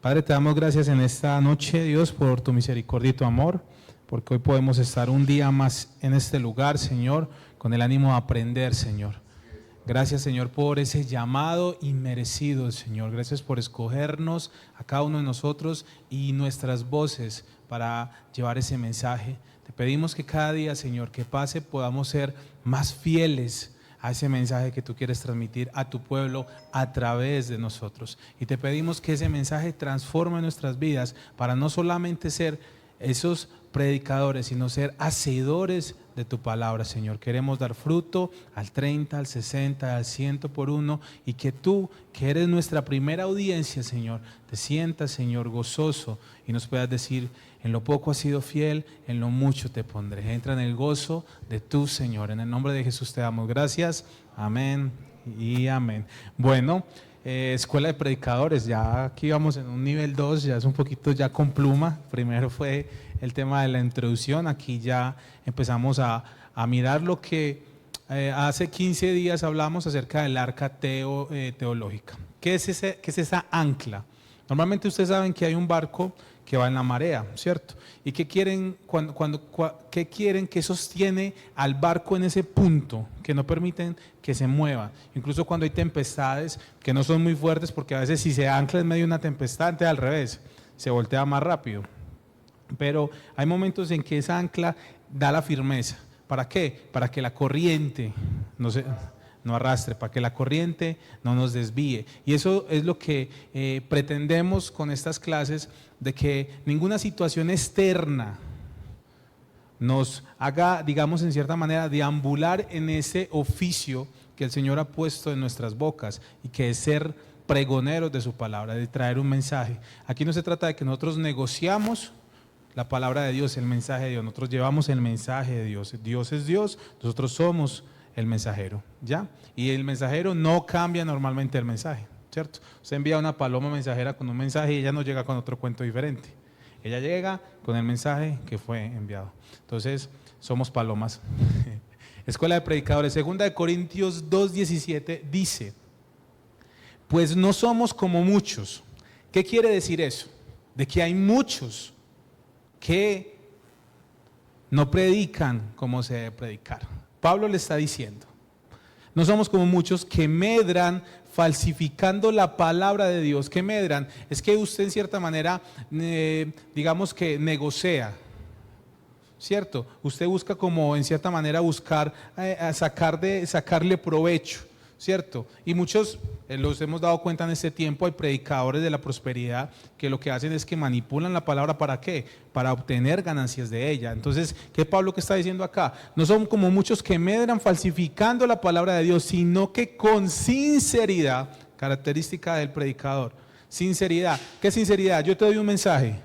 Padre, te damos gracias en esta noche, Dios, por tu misericordia y tu amor, porque hoy podemos estar un día más en este lugar, Señor, con el ánimo de aprender, Señor. Gracias, Señor, por ese llamado inmerecido, Señor. Gracias por escogernos a cada uno de nosotros y nuestras voces para llevar ese mensaje. Te pedimos que cada día, Señor, que pase, podamos ser más fieles a ese mensaje que tú quieres transmitir a tu pueblo a través de nosotros. Y te pedimos que ese mensaje transforme nuestras vidas para no solamente ser esos predicadores, sino ser hacedores de tu palabra, Señor. Queremos dar fruto al 30, al 60, al 100 por uno, y que tú, que eres nuestra primera audiencia, Señor, te sientas, Señor, gozoso y nos puedas decir: en lo poco has sido fiel, en lo mucho te pondré. Entra en el gozo de tu Señor. En el nombre de Jesús te damos gracias. Amén y amén. Bueno, escuela de predicadores, ya aquí vamos en un nivel 2, ya es un poquito ya con pluma. Primero fue el tema de la introducción, aquí ya empezamos a mirar lo que hace 15 días hablamos acerca del arca teológica. ¿Qué es esa ancla? Normalmente ustedes saben que hay un barco que va en la marea, ¿cierto? ¿Y qué quieren, qué quieren que sostiene al barco en ese punto, que no permiten que se mueva? Incluso cuando hay tempestades que no son muy fuertes, porque a veces si se ancla en medio de una tempestad, entonces al revés, se voltea más rápido. Pero hay momentos en que esa ancla da la firmeza. ¿Para qué? Para que la corriente no arrastre, para que la corriente no nos desvíe. Y eso es lo que pretendemos con estas clases, de que ninguna situación externa nos haga, digamos, en cierta manera, deambular en ese oficio que el Señor ha puesto en nuestras bocas, y que es ser pregoneros de su palabra, de traer un mensaje. Aquí no se trata de que nosotros negociamos la palabra de Dios, el mensaje de Dios. Nosotros llevamos el mensaje de Dios. Dios es Dios, nosotros somos el mensajero, ¿ya? Y el mensajero no cambia normalmente el mensaje, ¿cierto? Usted envía una paloma mensajera con un mensaje y ella no llega con otro cuento diferente. Ella llega con el mensaje que fue enviado. Entonces, somos palomas. Escuela de Predicadores, 2 Corintios 2:17 dice: pues no somos como muchos. ¿Qué quiere decir eso? De que hay muchos que no predican como se debe predicar. Pablo le está diciendo: no somos como muchos que medran falsificando la palabra de Dios. ¿Qué medran? Es que usted en cierta manera, digamos que negocia, ¿cierto? Usted busca como en cierta manera buscar sacarle provecho, ¿cierto? Y muchos los hemos dado cuenta en este tiempo. Hay predicadores de la prosperidad que lo que hacen es que manipulan la palabra. ¿Para qué? Para obtener ganancias de ella. Entonces, ¿qué Pablo que está diciendo acá? No son como muchos que medran falsificando la palabra de Dios, sino que con sinceridad, característica del predicador, sinceridad. ¿Qué sinceridad? Yo te doy un mensaje: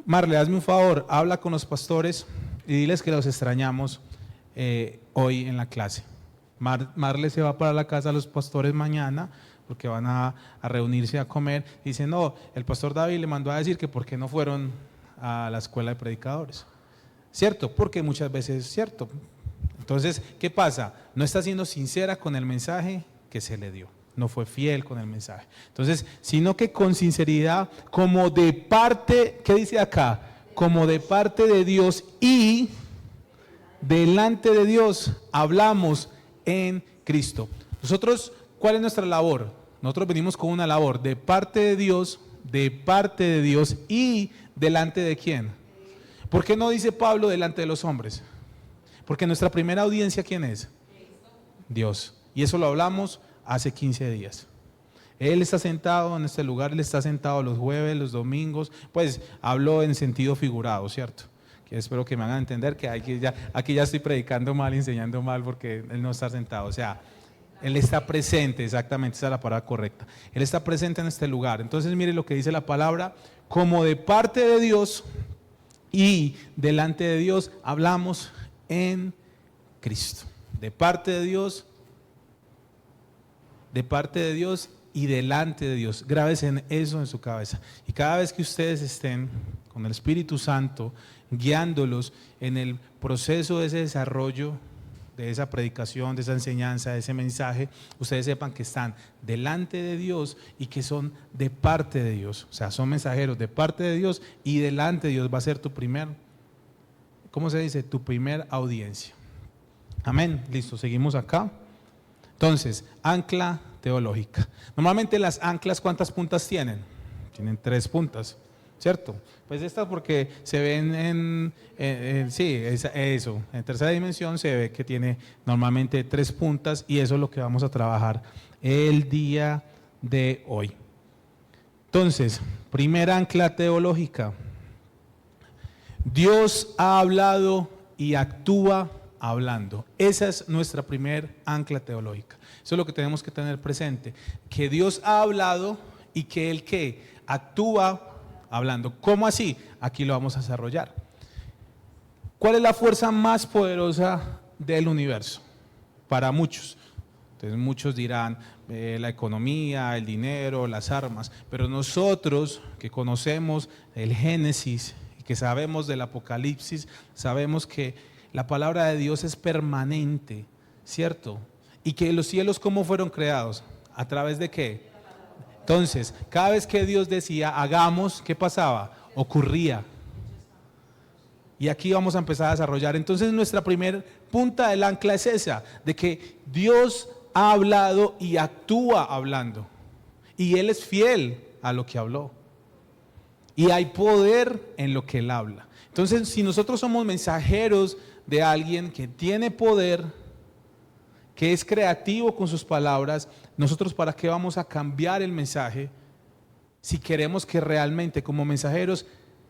Marle, hazme un favor, habla con los pastores y diles que los extrañamos hoy en la clase. Marle se va para la casa de los pastores mañana, porque van a reunirse a comer. Dice: no, el pastor David le mandó a decir que por qué no fueron a la escuela de predicadores, ¿cierto? Porque muchas veces es cierto. Entonces, ¿qué pasa? No está siendo sincera con el mensaje que se le dio, no fue fiel con el mensaje. Entonces, sino que con sinceridad, como de parte, ¿qué dice acá? Como de parte de Dios y delante de Dios hablamos en Cristo. Nosotros, ¿cuál es nuestra labor? Nosotros venimos con una labor de parte de Dios y delante de ¿quién? ¿Por qué no dice Pablo delante de los hombres? Porque nuestra primera audiencia, ¿quién es? Dios. Y eso lo hablamos hace 15 días. Él está sentado en este lugar, Él está sentado los jueves, los domingos. Pues hablo en sentido figurado, ¿cierto? Que espero que me hagan entender que aquí ya estoy predicando mal, enseñando mal, porque Él no está sentado. O sea, Él está presente, exactamente, esa es la palabra correcta. Él está presente en este lugar. Entonces mire lo que dice la palabra: como de parte de Dios y delante de Dios hablamos en Cristo. De parte de Dios y delante de Dios. Grábense eso en su cabeza. Y cada vez que ustedes estén con el Espíritu Santo guiándolos en el proceso de ese desarrollo de esa predicación, de esa enseñanza, de ese mensaje, ustedes sepan que están delante de Dios y que son de parte de Dios. O sea, son mensajeros de parte de Dios y delante de Dios va a ser tu primer, ¿cómo se dice? Tu primer audiencia. Amén. Listo, seguimos acá. Entonces, ancla teológica. Normalmente las anclas, ¿cuántas puntas tienen? Tienen 3 puntas, ¿cierto? Pues estas porque se ven en tercera dimensión se ve que tiene normalmente 3 puntas y eso es lo que vamos a trabajar el día de hoy. Entonces, primera ancla teológica. Dios ha hablado y actúa hablando. Esa es nuestra primer ancla teológica. Eso es lo que tenemos que tener presente, que Dios ha hablado y que Él ¿qué? Actúa hablando. ¿Cómo así? Aquí lo vamos a desarrollar. ¿Cuál es la fuerza más poderosa del universo? Para muchos. Entonces muchos dirán la economía, el dinero, las armas, pero nosotros que conocemos el Génesis y que sabemos del Apocalipsis, sabemos que la palabra de Dios es permanente, ¿cierto? Y que los cielos, ¿cómo fueron creados? ¿A través de qué? Entonces, cada vez que Dios decía, hagamos, ¿qué pasaba? Ocurría. Y aquí vamos a empezar a desarrollar. Entonces, nuestra primer punta del ancla es esa, de que Dios ha hablado y actúa hablando. Y Él es fiel a lo que habló. Y hay poder en lo que Él habla. Entonces, si nosotros somos mensajeros de alguien que tiene poder, que es creativo con sus palabras, nosotros ¿para qué vamos a cambiar el mensaje si queremos que realmente como mensajeros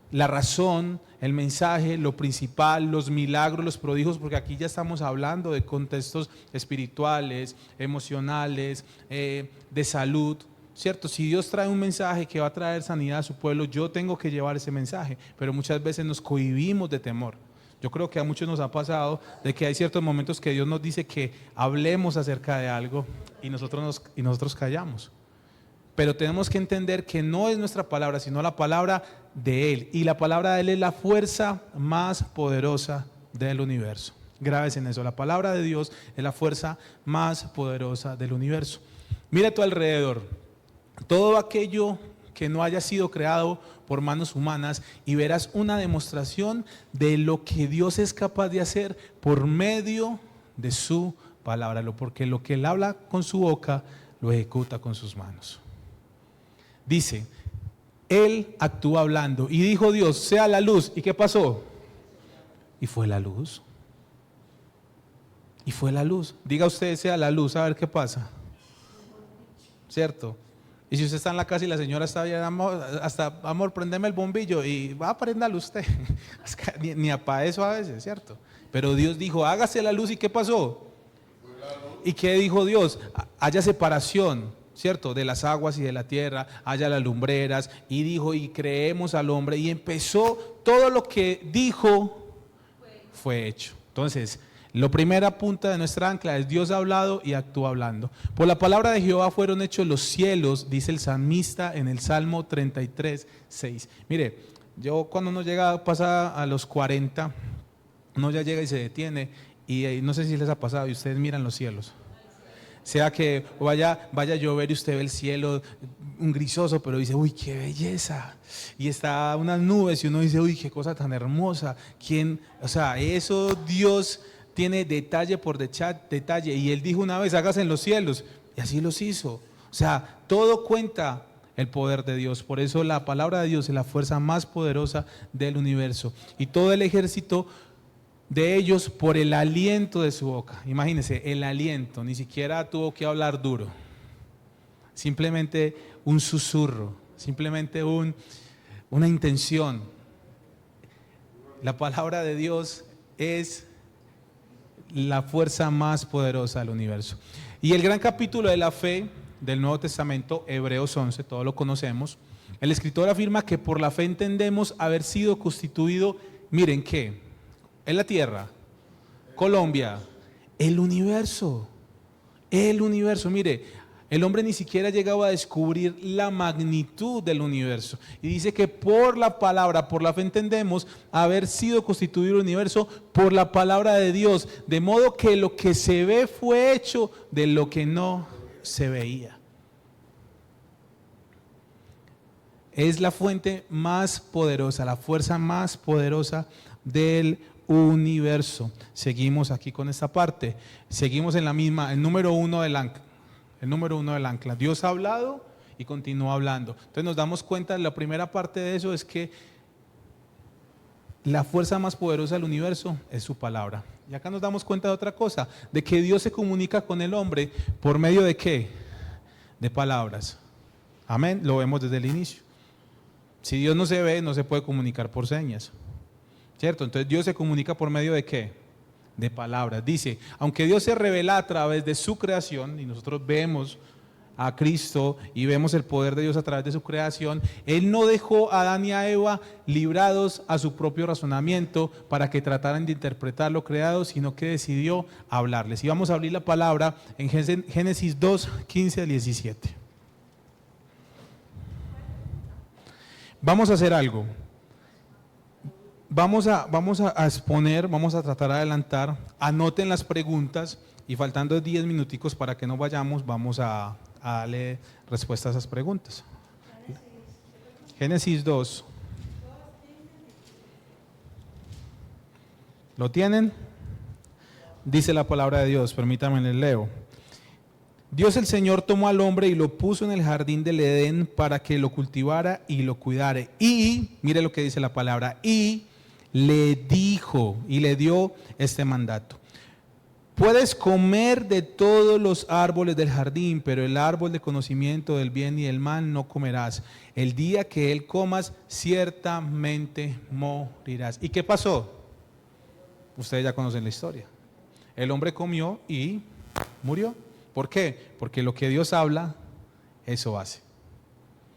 la razón, el mensaje, lo principal, los milagros, los prodigios, porque aquí ya estamos hablando de contextos espirituales, emocionales, de salud, ¿cierto? Si Dios trae un mensaje que va a traer sanidad a su pueblo, yo tengo que llevar ese mensaje, pero muchas veces nos cohibimos de temor. Yo creo que a muchos nos ha pasado de que hay ciertos momentos que Dios nos dice que hablemos acerca de algo y nosotros callamos. Pero tenemos que entender que no es nuestra palabra, sino la palabra de Él. Y la palabra de Él es la fuerza más poderosa del universo. Grábense en eso, la palabra de Dios es la fuerza más poderosa del universo. Mira a tu alrededor, todo aquello que no haya sido creado por manos humanas y verás una demostración de lo que Dios es capaz de hacer por medio de su palabra, porque lo que Él habla con su boca lo ejecuta con sus manos. Dice, Él actúa hablando y dijo Dios, sea la luz. ¿Y qué pasó? Y fue la luz. Y fue la luz. Diga usted, sea la luz, a ver qué pasa. ¿Cierto? Y si usted está en la casa y la señora está bien, amor, prendeme el bombillo y va a prenderlo usted. ni para eso a veces, ¿cierto? Pero Dios dijo, hágase la luz. ¿Y qué pasó? ¿Y qué dijo Dios? Haya separación, ¿cierto? De las aguas y de la tierra, haya las lumbreras. Y dijo, y creemos al hombre. Y empezó, todo lo que dijo fue hecho. Entonces, la primera punta de nuestra ancla es Dios ha hablado y actúa hablando. Por la palabra de Jehová fueron hechos los cielos, dice el salmista en el Salmo 33, 6. Mire, yo cuando uno pasa a los 40, uno ya llega y se detiene y no sé si les ha pasado y ustedes miran los cielos. Sea que vaya a llover y usted ve el cielo, un grisoso, pero dice, uy, qué belleza. Y está unas nubes y uno dice, uy, qué cosa tan hermosa. O sea, eso Dios tiene detalle por detalle. Y Él dijo una vez, hágase en los cielos. Y así los hizo. O sea, todo cuenta el poder de Dios. Por eso la palabra de Dios es la fuerza más poderosa del universo. Y todo el ejército de ellos por el aliento de su boca. Imagínense, el aliento, ni siquiera tuvo que hablar duro. Simplemente un susurro, simplemente una intención. La palabra de Dios es la fuerza más poderosa del universo. Y el gran capítulo de la fe del Nuevo Testamento, Hebreos 11, todos lo conocemos. El escritor afirma que por la fe entendemos haber sido constituido, miren qué, en la tierra, Colombia, el universo, mire, El hombre ni siquiera ha llegado a descubrir la magnitud del universo. Y dice que por la palabra, por la fe entendemos haber sido constituido el universo por la palabra de Dios. De modo que lo que se ve fue hecho de lo que no se veía. Es la fuente más poderosa, la fuerza más poderosa del universo. Seguimos aquí con esta parte. Seguimos en la misma, el número uno del ancla. El número uno del ancla. Dios ha hablado y continúa hablando. Entonces nos damos cuenta, la primera parte de eso es que la fuerza más poderosa del universo es su palabra. Y acá nos damos cuenta de otra cosa, de que Dios se comunica con el hombre por medio de ¿qué? De palabras. Amén, lo vemos desde el inicio. Si Dios no se ve, no se puede comunicar por señas. ¿Cierto? Entonces Dios se comunica por medio de ¿qué? De palabras. Dice, aunque Dios se revela a través de su creación, y nosotros vemos a Cristo y vemos el poder de Dios a través de su creación, Él no dejó a Adán y a Eva librados a su propio razonamiento para que trataran de interpretar lo creado, sino que decidió hablarles. Y vamos a abrir la palabra en Génesis 2, 15 al 17. Vamos a hacer algo. Vamos a exponer, vamos a tratar de adelantar, anoten las preguntas y faltando 10 minuticos para que no vayamos, vamos a darle respuesta a esas preguntas. Génesis 2. ¿Lo tienen? Dice la palabra de Dios, permítanme les leo. Dios el Señor tomó al hombre y lo puso en el jardín del Edén para que lo cultivara y lo cuidara. Y, mire lo que dice la palabra, y le dijo y le dio este mandato: puedes comer de todos los árboles del jardín, pero el árbol de conocimiento del bien y del mal no comerás. El día que él comas, ciertamente morirás. ¿Y qué pasó? Ustedes ya conocen la historia. El hombre comió y murió. ¿Por qué? Porque lo que Dios habla, eso hace.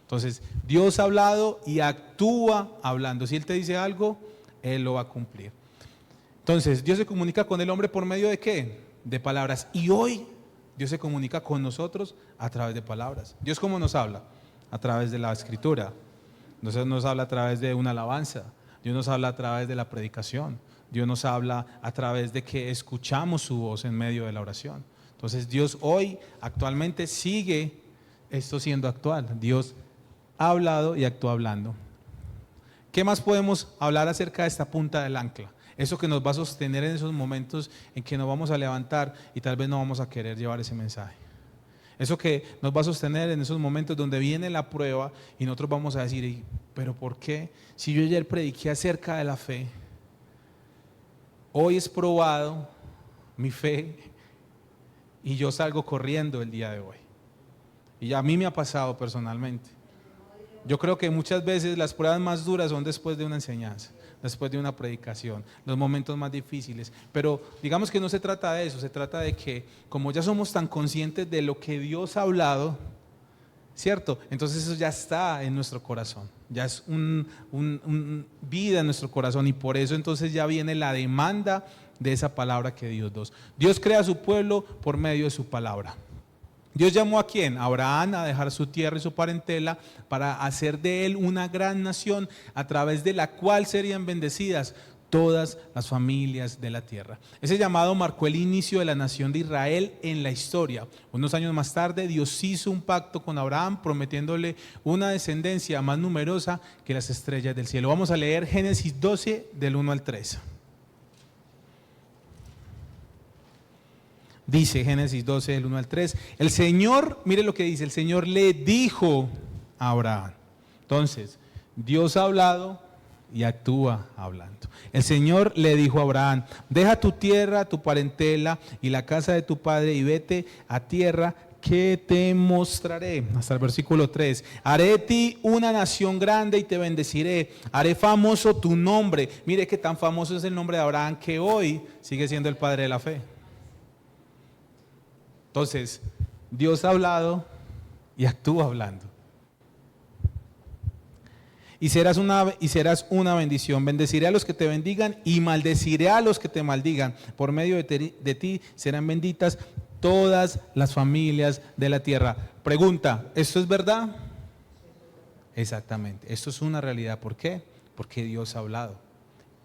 Entonces, Dios ha hablado y actúa hablando. Si Él te dice algo, Él lo va a cumplir. Entonces, Dios se comunica con el hombre por medio de ¿qué? De palabras. Y hoy Dios se comunica con nosotros a través de palabras. ¿Dios cómo nos habla? A través de la escritura. Dios nos habla a través de una alabanza. Dios nos habla a través de la predicación. Dios nos habla a través de que escuchamos su voz en medio de la oración. Entonces Dios hoy actualmente sigue esto siendo actual. Dios ha hablado y actúa hablando. ¿Qué más podemos hablar acerca de esta punta del ancla? Eso que nos va a sostener en esos momentos en que nos vamos a levantar y tal vez no vamos a querer llevar ese mensaje. Eso que nos va a sostener en esos momentos donde viene la prueba y nosotros vamos a decir, ¿pero por qué? Si yo ayer prediqué acerca de la fe, hoy es probado mi fe y yo salgo corriendo el día de hoy. Y a mí me ha pasado personalmente. Yo creo que muchas veces las pruebas más duras son después de una enseñanza, después de una predicación, los momentos más difíciles. Pero digamos que no se trata de eso, se trata de que como ya somos tan conscientes de lo que Dios ha hablado, ¿cierto? Entonces eso ya está en nuestro corazón, ya es vida en nuestro corazón y por eso entonces ya viene la demanda de esa palabra que Dios da. Dios crea a su pueblo por medio de su palabra. Dios llamó a ¿quién? A Abraham a dejar su tierra y su parentela para hacer de él una gran nación a través de la cual serían bendecidas todas las familias de la tierra. Ese llamado marcó el inicio de la nación de Israel en la historia. Unos años más tarde Dios hizo un pacto con Abraham prometiéndole una descendencia más numerosa que las estrellas del cielo. Vamos a leer Génesis 12 del 1 al 3. Dice Génesis 12 del 1 al 3, el Señor, mire lo que dice, el Señor le dijo a Abraham. Entonces, Dios ha hablado y actúa hablando. El Señor le dijo a Abraham, deja tu tierra, tu parentela y la casa de tu padre y vete a tierra que te mostraré. Hasta el versículo 3, haré de ti una nación grande y te bendeciré, haré famoso tu nombre. Mire que tan famoso es el nombre de Abraham que hoy sigue siendo el padre de la fe. Entonces, Dios ha hablado y actúa hablando. Y serás una bendición. Bendeciré a los que te bendigan y maldeciré a los que te maldigan. Por medio de ti serán benditas todas las familias de la tierra. Pregunta, ¿esto es verdad? Exactamente, esto es una realidad. ¿Por qué? Porque Dios ha hablado.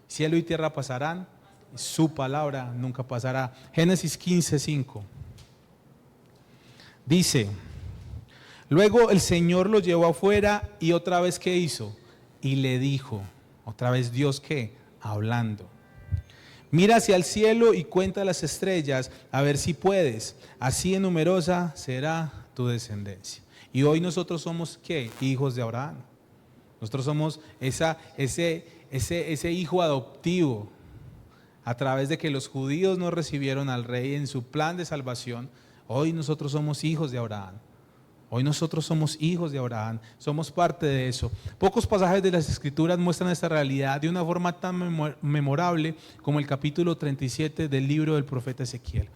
Cielo y tierra pasarán, su palabra nunca pasará. Génesis 15:5 dice: luego el Señor lo llevó afuera y otra vez, ¿qué hizo? Y le dijo, otra vez Dios, ¿qué? Hablando. Mira hacia el cielo y cuenta las estrellas, a ver si puedes. Así de numerosa será tu descendencia. Y hoy nosotros somos, ¿qué? Hijos de Abraham. Nosotros somos ese hijo adoptivo. A través de que los judíos no recibieron al rey en su plan de salvación, hoy nosotros somos hijos de Abraham. Hoy nosotros somos hijos de Abraham, somos parte de eso. Pocos pasajes de las Escrituras muestran esta realidad de una forma tan memorable como el capítulo 37 del libro del profeta Ezequiel.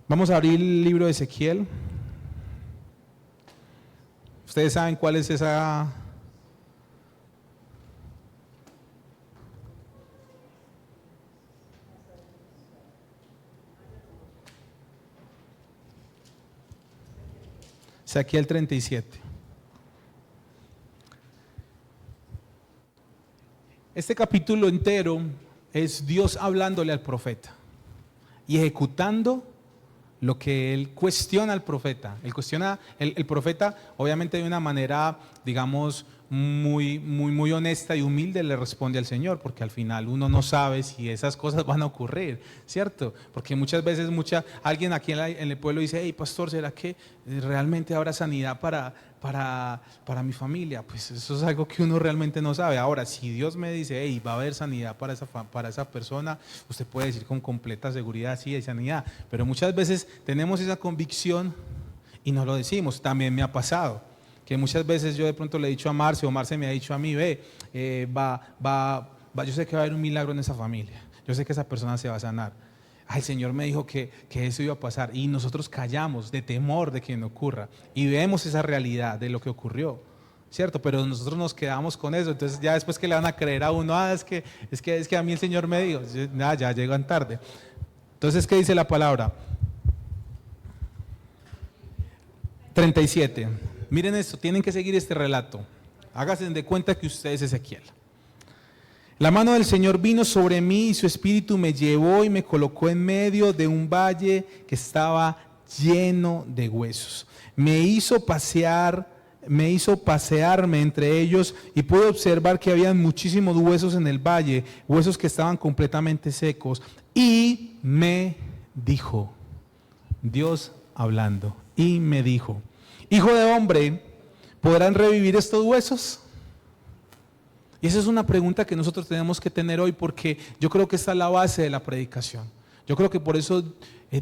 Vamos a abrir el libro de Ezequiel. Ustedes saben cuál es esa... Ezequiel 37. Este capítulo entero es Dios hablándole al profeta y ejecutando lo que él cuestiona al profeta. Él cuestiona el profeta, obviamente de una manera, digamos, muy honesta y humilde, le responde al Señor, porque al final uno no sabe si esas cosas van a ocurrir, ¿cierto? Porque muchas veces alguien aquí en el pueblo dice: hey, pastor, ¿será que realmente habrá sanidad para mi familia? Pues eso es algo que uno realmente no sabe. Ahora, si Dios me dice: hey, va a haber sanidad para esa persona, usted puede decir con completa seguridad: sí, hay sanidad. Pero muchas veces tenemos esa convicción y no lo decimos. También me ha pasado que muchas veces yo de pronto le he dicho a Marce, o Marce me ha dicho a mí: yo sé que va a haber un milagro en esa familia, yo sé que esa persona se va a sanar. El Señor me dijo que eso iba a pasar, y nosotros callamos de temor de que no ocurra, y vemos esa realidad de lo que ocurrió, ¿cierto? Pero nosotros nos quedamos con eso. Entonces ya después, que le van a creer a uno: es que a mí el Señor me dijo. Ya llegan tarde. Entonces, ¿qué dice la palabra? 37. Miren esto, tienen que seguir este relato. Háganse de cuenta que usted es Ezequiel. La mano del Señor vino sobre mí y su espíritu me llevó y me colocó en medio de un valle que estaba lleno de huesos. Me hizo pasearme entre ellos y pude observar que había muchísimos huesos en el valle, huesos que estaban completamente secos. Y me dijo, Dios hablando, y me dijo: hijo de hombre, ¿podrán revivir estos huesos? Y esa es una pregunta que nosotros tenemos que tener hoy, porque yo creo que esta es la base de la predicación. Yo creo que por eso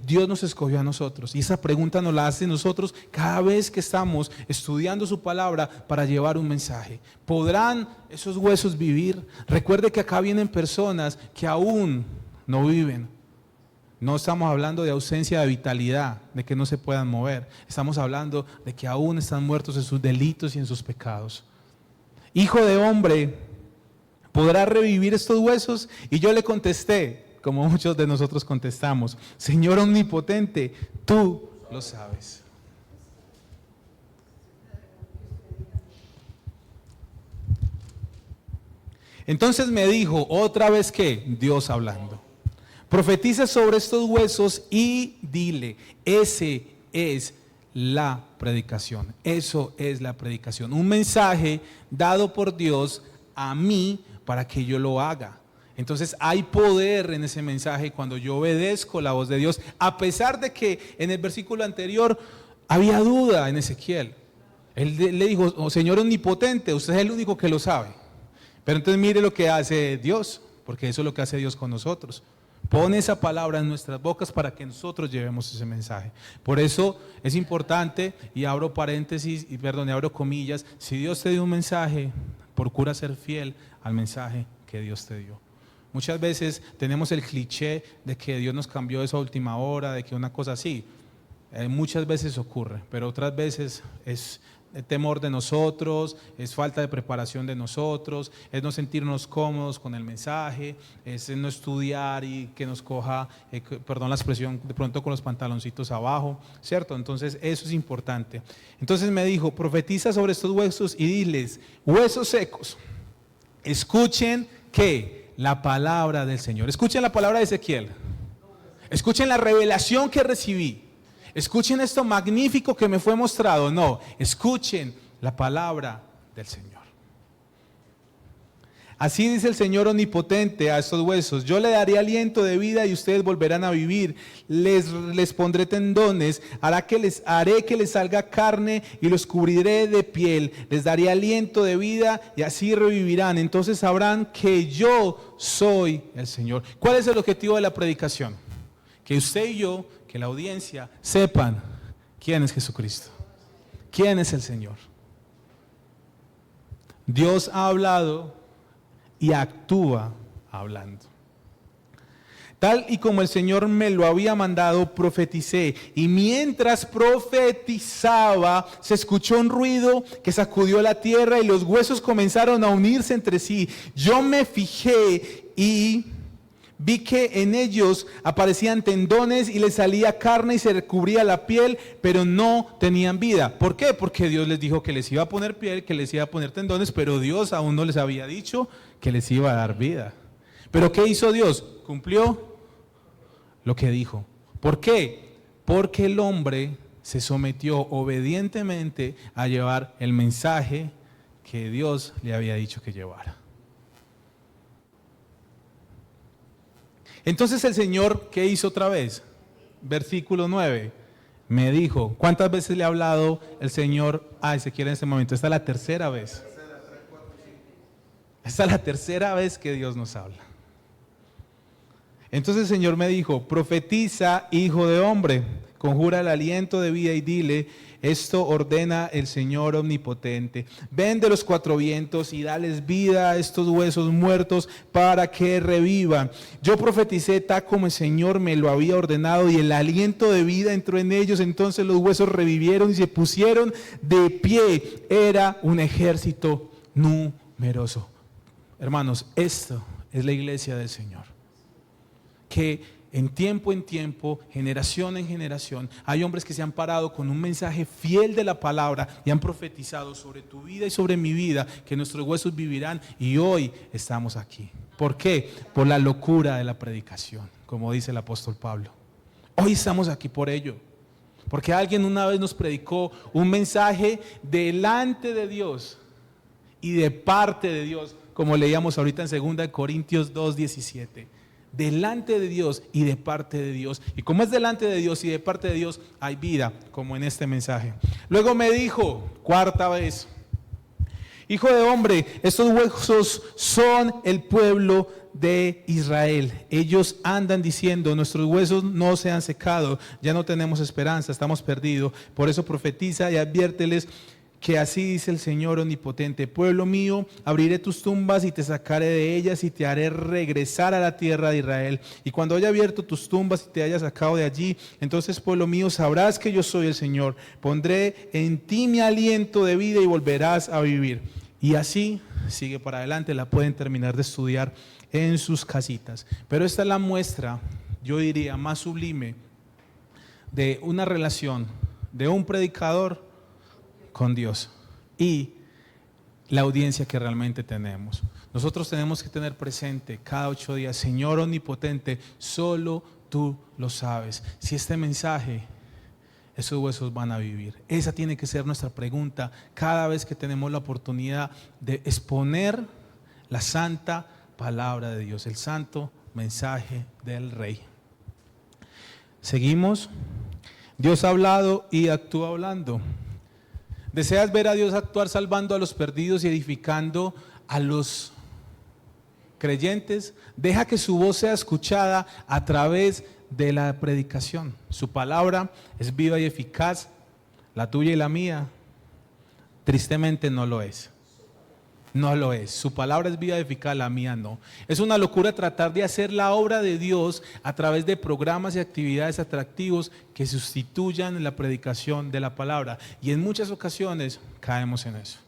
Dios nos escogió a nosotros, y esa pregunta nos la hace nosotros cada vez que estamos estudiando su palabra para llevar un mensaje. ¿Podrán esos huesos vivir? Recuerde que acá vienen personas que aún no viven. No estamos hablando de ausencia de vitalidad, de que no se puedan mover. Estamos hablando de que aún están muertos en sus delitos y en sus pecados. Hijo de hombre, ¿podrá revivir estos huesos? Y yo le contesté, como muchos de nosotros contestamos: Señor omnipotente, tú lo sabes. Entonces me dijo, otra vez, que Dios hablando: profetiza sobre estos huesos y dile. Ese es la predicación. Eso es la predicación. Un mensaje dado por Dios a mí para que yo lo haga. Entonces hay poder en ese mensaje cuando yo obedezco la voz de Dios, a pesar de que en el versículo anterior había duda en Ezequiel. Él le dijo: oh, Señor omnipotente, usted es el único que lo sabe. Pero entonces mire lo que hace Dios, porque eso es lo que hace Dios con nosotros. Pone esa palabra en nuestras bocas para que nosotros llevemos ese mensaje. Por eso es importante, y abro paréntesis, abro comillas: si Dios te dio un mensaje, procura ser fiel al mensaje que Dios te dio. Muchas veces tenemos el cliché de que Dios nos cambió esa última hora, de que una cosa así. Muchas veces ocurre, pero otras veces temor de nosotros, es falta de preparación de nosotros, es no sentirnos cómodos con el mensaje, es no estudiar y que nos coja, perdón la expresión, de pronto con los pantaloncitos abajo, ¿cierto? Entonces eso es importante. Entonces me dijo, profetiza sobre estos huesos y diles, huesos secos, escuchen ¿qué? La palabra del Señor. Escuchen la palabra de Ezequiel, escuchen la revelación que recibí. Escuchen esto magnífico que me fue mostrado. No, escuchen la palabra del Señor. Así dice el Señor omnipotente a estos huesos: yo le daré aliento de vida y ustedes volverán a vivir. Les pondré tendones, haré que les salga carne y los cubriré de piel. Les daré aliento de vida y así revivirán. Entonces sabrán que yo soy el Señor. ¿Cuál es el objetivo de la predicación? Que usted y yo, que la audiencia sepan quién es Jesucristo, quién es el Señor. Dios ha hablado y actúa hablando. Tal y como el Señor me lo había mandado, profeticé. Y mientras profetizaba, se escuchó un ruido que sacudió la tierra y los huesos comenzaron a unirse entre sí. Yo me fijé y vi que en ellos aparecían tendones y les salía carne y se recubría la piel, pero no tenían vida. ¿Por qué? Porque Dios les dijo que les iba a poner piel, que les iba a poner tendones, pero Dios aún no les había dicho que les iba a dar vida. ¿Pero qué hizo Dios? Cumplió lo que dijo. ¿Por qué? Porque el hombre se sometió obedientemente a llevar el mensaje que Dios le había dicho que llevara. Entonces el Señor, ¿qué hizo otra vez? Versículo 9, me dijo, ¿cuántas veces le ha hablado el Señor a Ezequiel en este momento? Esta es la tercera vez. Esta es la tercera vez que Dios nos habla. Entonces el Señor me dijo, profetiza, hijo de hombre, conjura el aliento de vida y dile, esto ordena el Señor omnipotente. Ven de los cuatro vientos y dales vida a estos huesos muertos para que revivan. Yo profeticé tal como el Señor me lo había ordenado y el aliento de vida entró en ellos. Entonces los huesos revivieron y se pusieron de pie. Era un ejército numeroso. Hermanos, esto es la iglesia del Señor. Que en tiempo, generación en generación, hay hombres que se han parado con un mensaje fiel de la palabra y han profetizado sobre tu vida y sobre mi vida, que nuestros huesos vivirán, y hoy estamos aquí. ¿Por qué? Por la locura de la predicación, como dice el apóstol Pablo. Hoy estamos aquí por ello, porque alguien una vez nos predicó un mensaje delante de Dios y de parte de Dios, como leíamos ahorita en 2 Corintios 2:17. Delante de Dios y de parte de Dios. Y como es delante de Dios y de parte de Dios, hay vida, como en este mensaje. Luego me dijo, cuarta vez, hijo de hombre, estos huesos son el pueblo de Israel. Ellos andan diciendo, nuestros huesos no se han secado, ya no tenemos esperanza, estamos perdidos. Por eso profetiza y adviérteles que así dice el Señor omnipotente: pueblo mío, abriré tus tumbas y te sacaré de ellas y te haré regresar a la tierra de Israel. Y cuando haya abierto tus tumbas y te haya sacado de allí, entonces, pueblo mío, sabrás que yo soy el Señor. Pondré en ti mi aliento de vida y volverás a vivir. Y así sigue para adelante, la pueden terminar de estudiar en sus casitas. Pero esta es la muestra, yo diría, más sublime de una relación de un predicador con Dios y la audiencia que realmente tenemos. Nosotros tenemos que tener presente cada 8 días, Señor omnipotente, solo tú lo sabes. Si este mensaje, esos huesos van a vivir. Esa tiene que ser nuestra pregunta cada vez que tenemos la oportunidad de exponer la santa palabra de Dios, el santo mensaje del Rey. Seguimos. Dios ha hablado y actúa hablando. ¿Deseas ver a Dios actuar salvando a los perdidos y edificando a los creyentes? Deja que su voz sea escuchada a través de la predicación. Su palabra es viva y eficaz. La tuya y la mía, tristemente, no lo es. No lo es. Su palabra es vida eficaz, la mía no. Es una locura tratar de hacer la obra de Dios a través de programas y actividades atractivos que sustituyan la predicación de la palabra. Y en muchas ocasiones caemos en eso.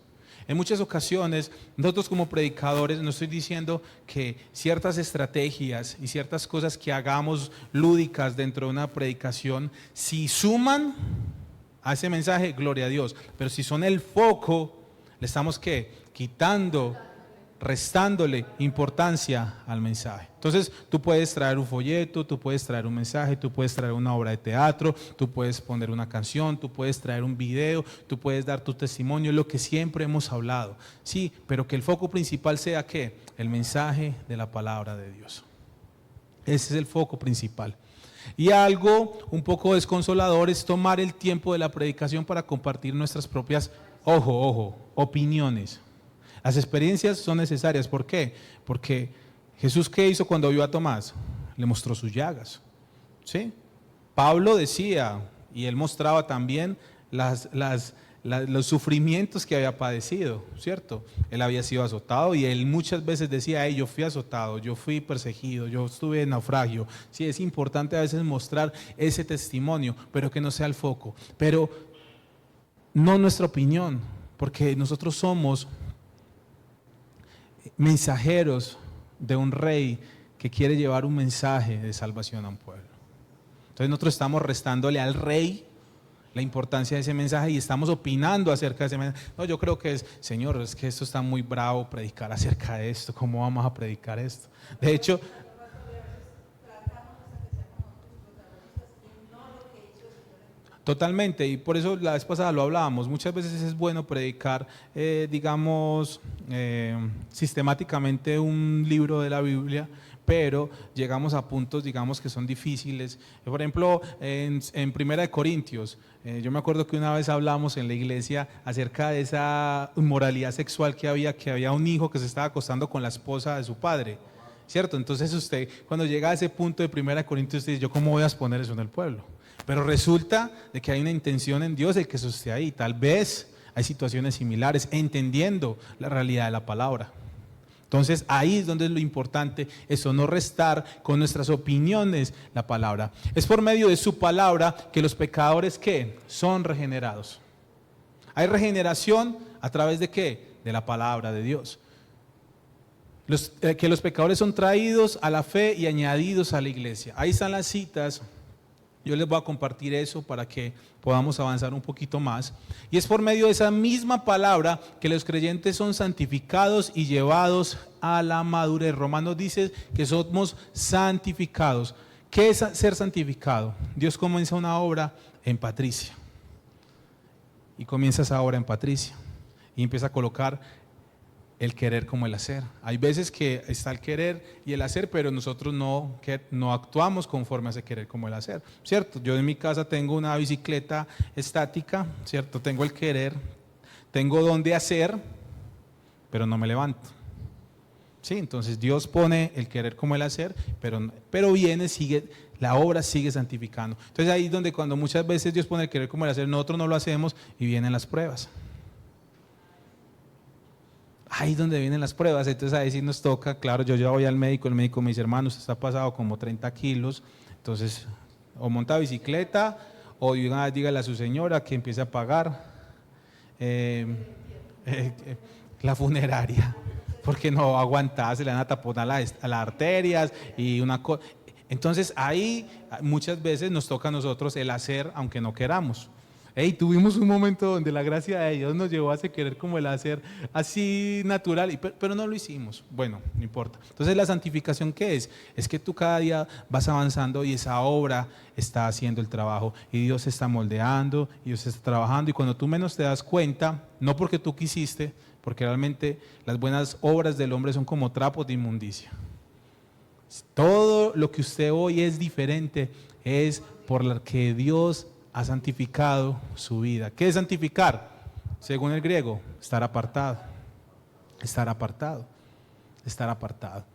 En muchas ocasiones, nosotros como predicadores, no estoy diciendo que ciertas estrategias y ciertas cosas que hagamos lúdicas dentro de una predicación, si suman a ese mensaje, gloria a Dios. Pero si son el foco, le estamos ¿qué? Quitando, restándole importancia al mensaje. Entonces tú puedes traer un folleto, tú puedes traer un mensaje, tú puedes traer una obra de teatro, tú puedes poner una canción, tú puedes traer un video, tú puedes dar tu testimonio, lo que siempre hemos hablado. Sí, pero que el foco principal sea ¿qué? El mensaje de la palabra de Dios. Ese es el foco principal. Y algo un poco desconsolador es tomar el tiempo de la predicación para compartir nuestras propias, opiniones. Las experiencias son necesarias. ¿Por qué? Porque Jesús, ¿qué hizo cuando vio a Tomás? Le mostró sus llagas. ¿Sí? Pablo decía, y él mostraba también los sufrimientos que había padecido, ¿cierto? Él había sido azotado y él muchas veces decía, yo fui azotado, yo fui perseguido, yo estuve en naufragio. Sí, es importante a veces mostrar ese testimonio, pero que no sea el foco. Pero no nuestra opinión, porque nosotros somos mensajeros de un rey que quiere llevar un mensaje de salvación a un pueblo. Entonces nosotros estamos restándole al rey la importancia de ese mensaje y estamos opinando acerca de ese mensaje. No, yo creo que Señor, es que esto está muy bravo predicar acerca de esto, ¿cómo vamos a predicar esto? De hecho, totalmente, y por eso la vez pasada lo hablábamos, muchas veces es bueno predicar, sistemáticamente un libro de la Biblia, pero llegamos a puntos, digamos, que son difíciles. Por ejemplo, en Primera de Corintios, yo me acuerdo que una vez hablamos en la iglesia acerca de esa inmoralidad sexual que había un hijo que se estaba acostando con la esposa de su padre, ¿cierto? Entonces usted, cuando llega a ese punto de Primera de Corintios, usted dice, ¿yo cómo voy a exponer eso en el pueblo? Pero resulta de que hay una intención en Dios el que eso esté ahí. Tal vez hay situaciones similares, entendiendo la realidad de la palabra. Entonces ahí es donde es lo importante, eso, no restar con nuestras opiniones la palabra. Es por medio de su palabra que los pecadores ¿qué? Son regenerados. Hay regeneración a través de ¿qué? De la palabra de Dios. Que los pecadores son traídos a la fe y añadidos a la iglesia. Ahí están las citas. Yo les voy a compartir eso para que podamos avanzar un poquito más. Y es por medio de esa misma palabra que los creyentes son santificados y llevados a la madurez. Romanos dice que somos santificados. ¿Qué es ser santificado? Dios comienza una obra en Patricia. Y comienza esa obra en Patricia. Y empieza a colocar el querer como el hacer. Hay veces que está el querer y el hacer, pero nosotros no actuamos conforme a ese querer como el hacer, ¿cierto? Yo en mi casa tengo una bicicleta estática, ¿cierto? Tengo el querer, tengo donde hacer, pero no me levanto. Sí, entonces Dios pone el querer como el hacer, pero viene, sigue, la obra sigue santificando. Entonces ahí es donde cuando muchas veces Dios pone el querer como el hacer, nosotros no lo hacemos y vienen las pruebas. Ahí es donde vienen las pruebas, entonces ahí sí nos toca, claro, yo ya voy al médico, el médico me dice, hermano, usted está pasado como 30 kilos, entonces o monta bicicleta o dígale a su señora que empiece a pagar la funeraria, porque no aguanta, se le van a taponar las arterias y una cosa. Entonces ahí muchas veces nos toca a nosotros el hacer aunque no queramos. Tuvimos un momento donde la gracia de Dios nos llevó a ese querer como el hacer así natural, pero no lo hicimos. Bueno, no importa. Entonces la santificación ¿qué es? Es que tú cada día vas avanzando y esa obra está haciendo el trabajo y Dios está moldeando y Dios está trabajando y cuando tú menos te das cuenta, no porque tú quisiste, porque realmente las buenas obras del hombre son como trapos de inmundicia. Todo lo que usted hoy es diferente es por lo que Dios ha santificado su vida. ¿Qué es santificar? Según el griego, estar apartado. Estar apartado. Estar apartado.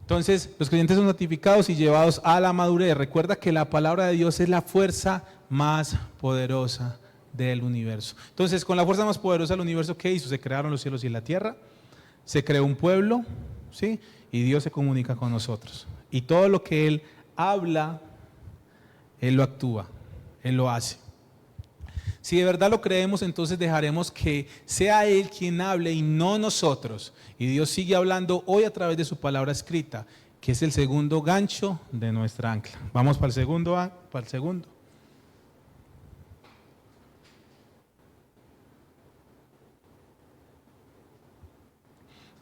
Entonces, los creyentes son santificados y llevados a la madurez. Recuerda que la palabra de Dios es la fuerza más poderosa del universo. Entonces, con la fuerza más poderosa del universo, ¿qué hizo? Se crearon los cielos y la tierra. se creó un pueblo, ¿sí? Y Dios se comunica con nosotros. Y todo lo que Él habla, Él lo actúa, Él lo hace. Si de verdad lo creemos, entonces dejaremos que sea Él quien hable y no nosotros. Y Dios sigue hablando hoy a través de su palabra escrita, que es el segundo gancho de nuestra ancla. Vamos para el segundo.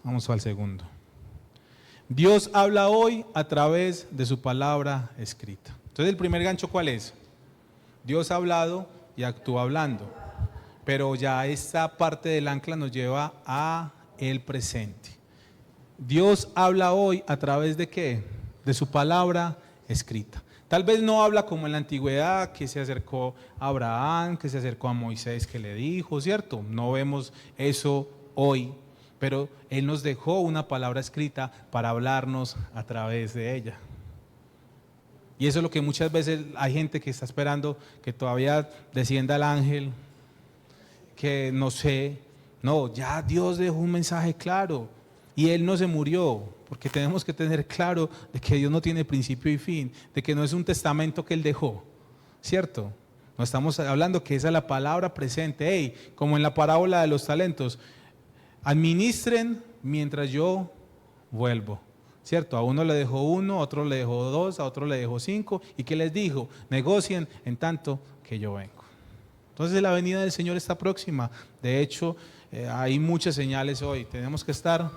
Vamos al segundo. Dios habla hoy a través de su palabra escrita. Entonces, el primer gancho, ¿cuál es? Dios ha hablado y actúa hablando. Pero ya esta parte del ancla nos lleva a el presente. Dios habla hoy a través de ¿qué? De su palabra escrita. Tal vez no habla como en la antigüedad, que se acercó a Abraham, que se acercó a Moisés, que le dijo, ¿cierto? No vemos eso hoy, pero Él nos dejó una palabra escrita para hablarnos a través de ella. Y eso es lo que muchas veces hay gente que está esperando que todavía descienda el ángel, que no sé, no, ya Dios dejó un mensaje claro y Él no se murió, porque tenemos que tener claro de que Dios no tiene principio y fin, de que no es un testamento que Él dejó, ¿cierto? No estamos hablando que esa es la palabra presente, hey, como en la parábola de los talentos, administren mientras yo vuelvo, ¿cierto? A uno le dejó 1, a otro le dejó 2, a otro le dejó 5, ¿y qué les dijo? Negocien en tanto que yo vengo. Entonces la venida del Señor está próxima. De hecho, hay muchas señales hoy. Tenemos que estar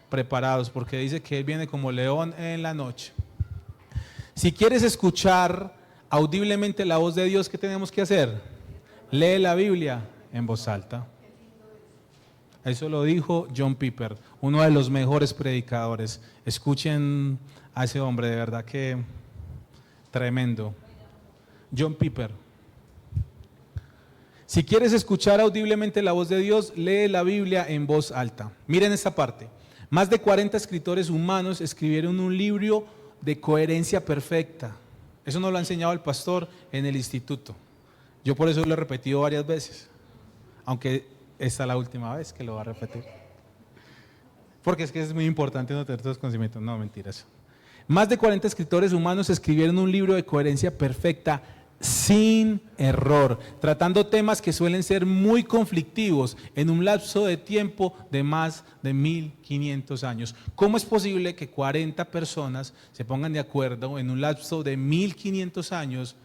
preparados porque dice que Él viene como león en la noche. Si quieres escuchar audiblemente la voz de Dios, ¿qué tenemos que hacer? Lee la Biblia en voz alta. Eso lo dijo John Piper, uno de los mejores predicadores. Escuchen a ese hombre, de verdad que tremendo. John Piper. Si quieres escuchar audiblemente la voz de Dios, lee la Biblia en voz alta. Miren esta parte. Más de 40 escritores humanos escribieron un libro de coherencia perfecta. Eso nos lo ha enseñado el pastor en el instituto. Yo por eso lo he repetido varias veces, aunque esta es la última vez que lo va a repetir. Porque es que es muy importante no tener todos los conocimientos. No, mentiras. Más de 40 escritores humanos escribieron un libro de coherencia perfecta sin error, tratando temas que suelen ser muy conflictivos en un lapso de tiempo de más de 1500 años. ¿Cómo es posible que 40 personas se pongan de acuerdo en un lapso de 1500 años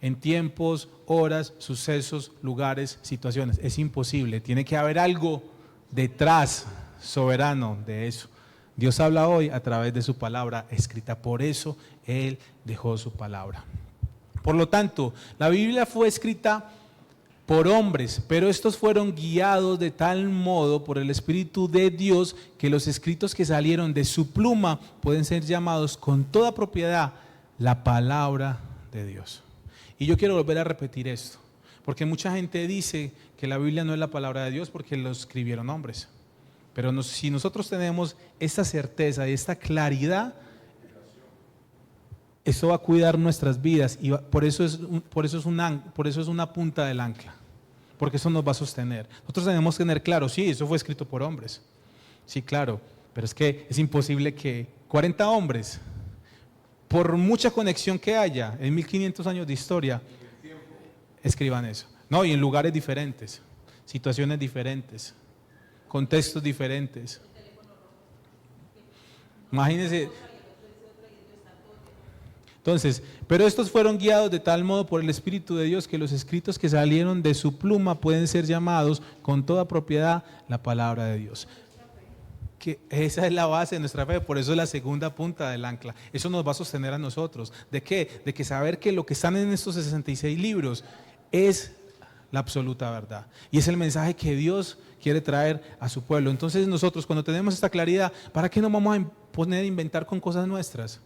en tiempos, horas, sucesos, lugares, situaciones? Es imposible, tiene que haber algo detrás soberano de eso. Dios habla hoy a través de su palabra escrita, por eso Él dejó su palabra. Por lo tanto, la Biblia fue escrita por hombres, pero estos fueron guiados de tal modo por el Espíritu de Dios que los escritos que salieron de su pluma pueden ser llamados con toda propiedad la palabra de Dios. Y yo quiero volver a repetir esto, porque mucha gente dice que la Biblia no es la palabra de Dios porque lo escribieron hombres. Pero si nosotros tenemos esta certeza y esta claridad, eso va a cuidar nuestras vidas y por eso es una punta del ancla, porque eso nos va a sostener. Nosotros tenemos que tener claro, sí, eso fue escrito por hombres, sí, claro, pero es que es imposible que 40 hombres, por mucha conexión que haya en 1500 años de historia, escriban eso. No, y en lugares diferentes, situaciones diferentes, contextos diferentes. Imagínense. Entonces, pero estos fueron guiados de tal modo por el Espíritu de Dios que los escritos que salieron de su pluma pueden ser llamados con toda propiedad la palabra de Dios. Que esa es la base de nuestra fe, por eso es la segunda punta del ancla. Eso nos va a sostener a nosotros. ¿De qué? De que saber que lo que están en estos 66 libros es la absoluta verdad. Y es el mensaje que Dios quiere traer a su pueblo. Entonces nosotros cuando tenemos esta claridad, ¿para qué nos vamos a poner a inventar con cosas nuestras?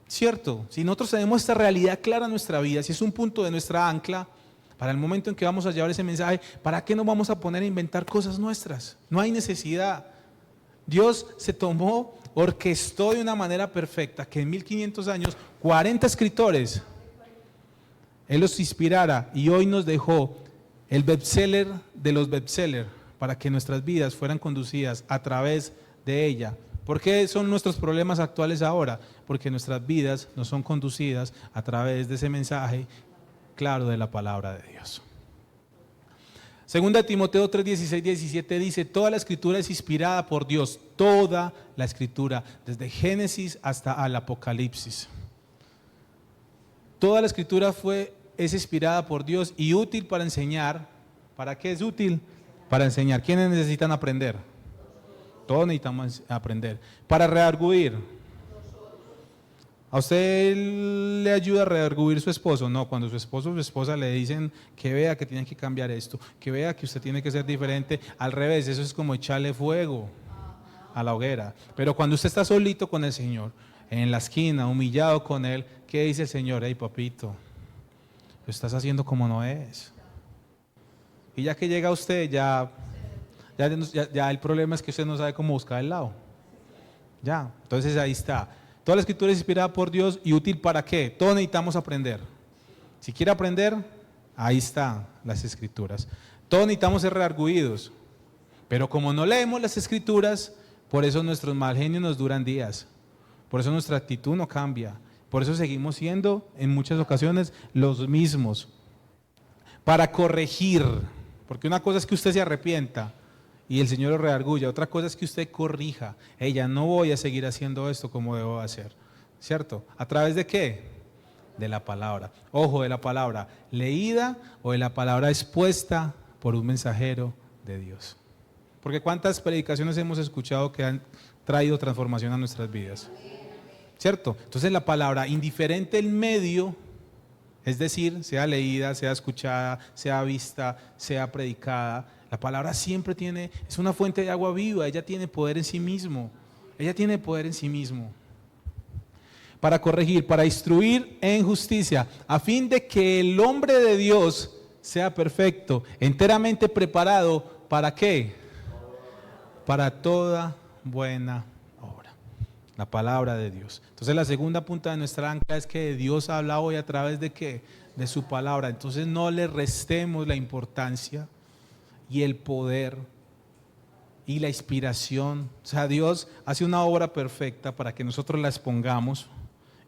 ¿Cierto? Si nosotros tenemos esta realidad clara en nuestra vida, si es un punto de nuestra ancla, para el momento en que vamos a llevar ese mensaje, ¿para qué nos vamos a poner a inventar cosas nuestras? No hay necesidad. Dios se tomó, orquestó de una manera perfecta que en 1500 años, 40 escritores, Él los inspirara y hoy nos dejó el bestseller de los bestsellers para que nuestras vidas fueran conducidas a través de ella. ¿Por qué son nuestros problemas actuales ahora? Porque nuestras vidas no son conducidas a través de ese mensaje claro de la palabra de Dios. Segunda de Timoteo 3, 16, 17 dice: toda la escritura es inspirada por Dios, toda la escritura, desde Génesis hasta el Apocalipsis. Toda la escritura es inspirada por Dios y útil para enseñar. ¿Para qué es útil? Para enseñar. ¿Quiénes necesitan aprender? Todos necesitamos aprender. Para redarguir. ¿A usted le ayuda a redarguir su esposo? No, cuando su esposo o su esposa le dicen que vea que tienen que cambiar esto, que vea que usted tiene que ser diferente, al revés, eso es como echarle fuego a la hoguera. Pero cuando usted está solito con el Señor, en la esquina, humillado con Él, ¿qué dice el Señor? Hey, papito, lo estás haciendo como no es. Y ya que llega usted, ya el problema es que usted no sabe cómo buscar el lado. Ya, entonces ahí está. Toda la escritura es inspirada por Dios y útil para qué. Todos necesitamos aprender. Si quiere aprender, ahí están las escrituras. Todos necesitamos ser redarguidos. Pero como no leemos las escrituras, por eso nuestros mal genios nos duran días. Por eso nuestra actitud no cambia. Por eso seguimos siendo en muchas ocasiones los mismos. Para corregir. Porque una cosa es que usted se arrepienta y el Señor lo redarguya, otra cosa es que usted corrija. Ella, no voy a seguir haciendo esto como debo hacer, ¿cierto? ¿A través de qué? De la palabra. Ojo, de la palabra leída o de la palabra expuesta por un mensajero de Dios. Porque cuántas predicaciones hemos escuchado que han traído transformación a nuestras vidas, ¿cierto? Entonces la palabra, indiferente el medio, es decir, sea leída, sea escuchada, sea vista, sea predicada, la palabra siempre es una fuente de agua viva, ella tiene poder en sí mismo, ella tiene poder en sí mismo. Para corregir, para instruir en justicia, a fin de que el hombre de Dios sea perfecto, enteramente preparado, ¿para qué? Para toda buena obra. La palabra de Dios. Entonces la segunda punta de nuestra ancla es que Dios habla hoy a través de ¿qué? De su palabra. Entonces no le restemos la importancia y el poder y la inspiración. O sea, Dios hace una obra perfecta para que nosotros la expongamos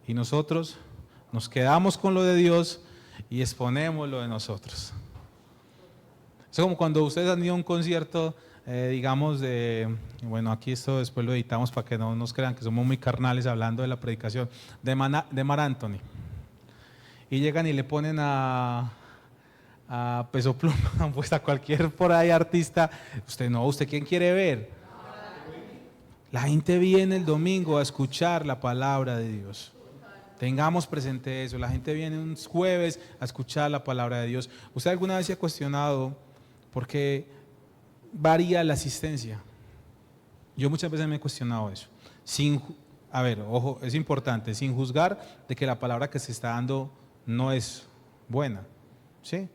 y nosotros nos quedamos con lo de Dios y exponemos lo de nosotros. Es como cuando ustedes han ido a un concierto, digamos, bueno, aquí esto después lo editamos para que no nos crean que somos muy carnales hablando de la predicación, de Mar Anthony. Y llegan y le ponen a Peso Pluma, pues a cualquier por ahí artista. ¿Usted quién quiere ver? La gente viene el domingo a escuchar la palabra de Dios. Tengamos presente eso. La gente viene un jueves a escuchar la palabra de Dios. ¿Usted alguna vez se ha cuestionado por qué varía la asistencia? Yo muchas veces me he cuestionado eso. Ojo, es importante, sin juzgar de que la palabra que se está dando no es buena, ¿sí?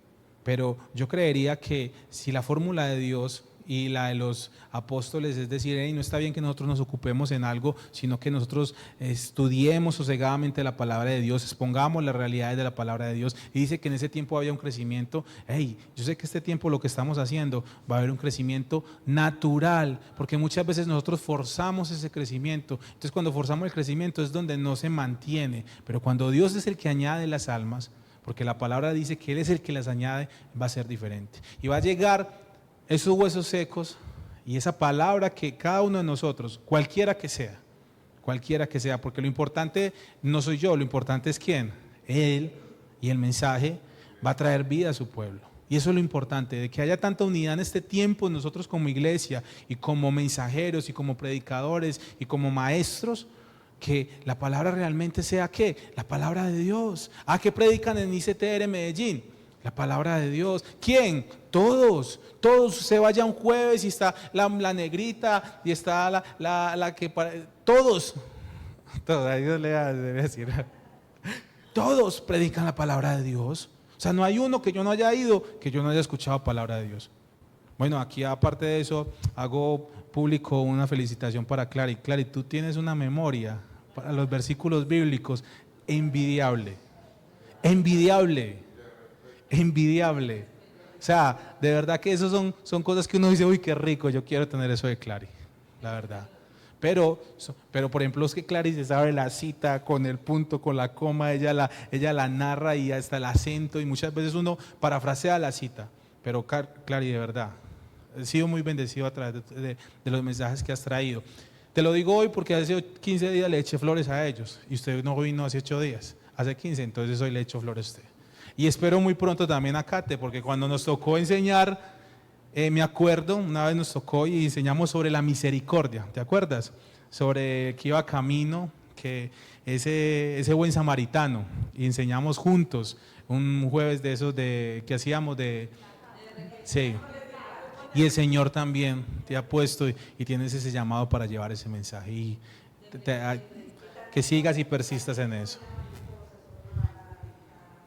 Pero yo creería que si la fórmula de Dios y la de los apóstoles, es decir, no está bien que nosotros nos ocupemos en algo, sino que nosotros estudiemos sosegadamente la palabra de Dios, expongamos las realidades de la palabra de Dios. Y dice que en ese tiempo había un crecimiento. Yo sé que este tiempo lo que estamos haciendo va a haber un crecimiento natural, porque muchas veces nosotros forzamos ese crecimiento. Entonces cuando forzamos el crecimiento es donde no se mantiene, pero cuando Dios es el que añade las almas, porque la palabra dice que Él es el que las añade, va a ser diferente. Y va a llegar esos huesos secos y esa palabra que cada uno de nosotros, cualquiera que sea, porque lo importante no soy yo, lo importante es quién, Él, y el mensaje va a traer vida a su pueblo. Y eso es lo importante, de que haya tanta unidad en este tiempo nosotros como iglesia y como mensajeros y como predicadores y como maestros, que la palabra realmente sea ¿qué? La palabra de Dios. ¿Qué predican en ICTR Medellín? La palabra de Dios. ¿Quién? Todos. Se vaya un jueves y está la negrita y está la que... Todos. Dios le debe decir. Todos predican la palabra de Dios. O sea, no hay uno que yo no haya ido, que yo no haya escuchado palabra de Dios. Bueno, aquí aparte de eso, hago público una felicitación para Clary. Clary, tú tienes una memoria para los versículos bíblicos envidiable. sea, de verdad que esos son cosas que uno dice, uy, qué rico, yo quiero tener eso de Clary, la verdad. Pero por ejemplo, es que Clary se sabe la cita con el punto, con la coma, ella la narra y hasta el acento, y muchas veces uno parafrasea la cita. Pero Clary, de verdad, he sido muy bendecido a través de los mensajes que has traído. Te lo digo hoy porque hace 15 días le eché flores a ellos, y usted no vino hace 8 días, hace 15, entonces hoy le echo flores a usted. Y espero muy pronto también a Kate, porque cuando nos tocó enseñar, me acuerdo, una vez nos tocó y enseñamos sobre la misericordia, ¿te acuerdas? Sobre que iba camino, que ese buen samaritano, y enseñamos juntos, un jueves de esos que hacíamos de... Sí. Y el Señor también te ha puesto y tienes ese llamado para llevar ese mensaje, y que sigas y persistas en eso.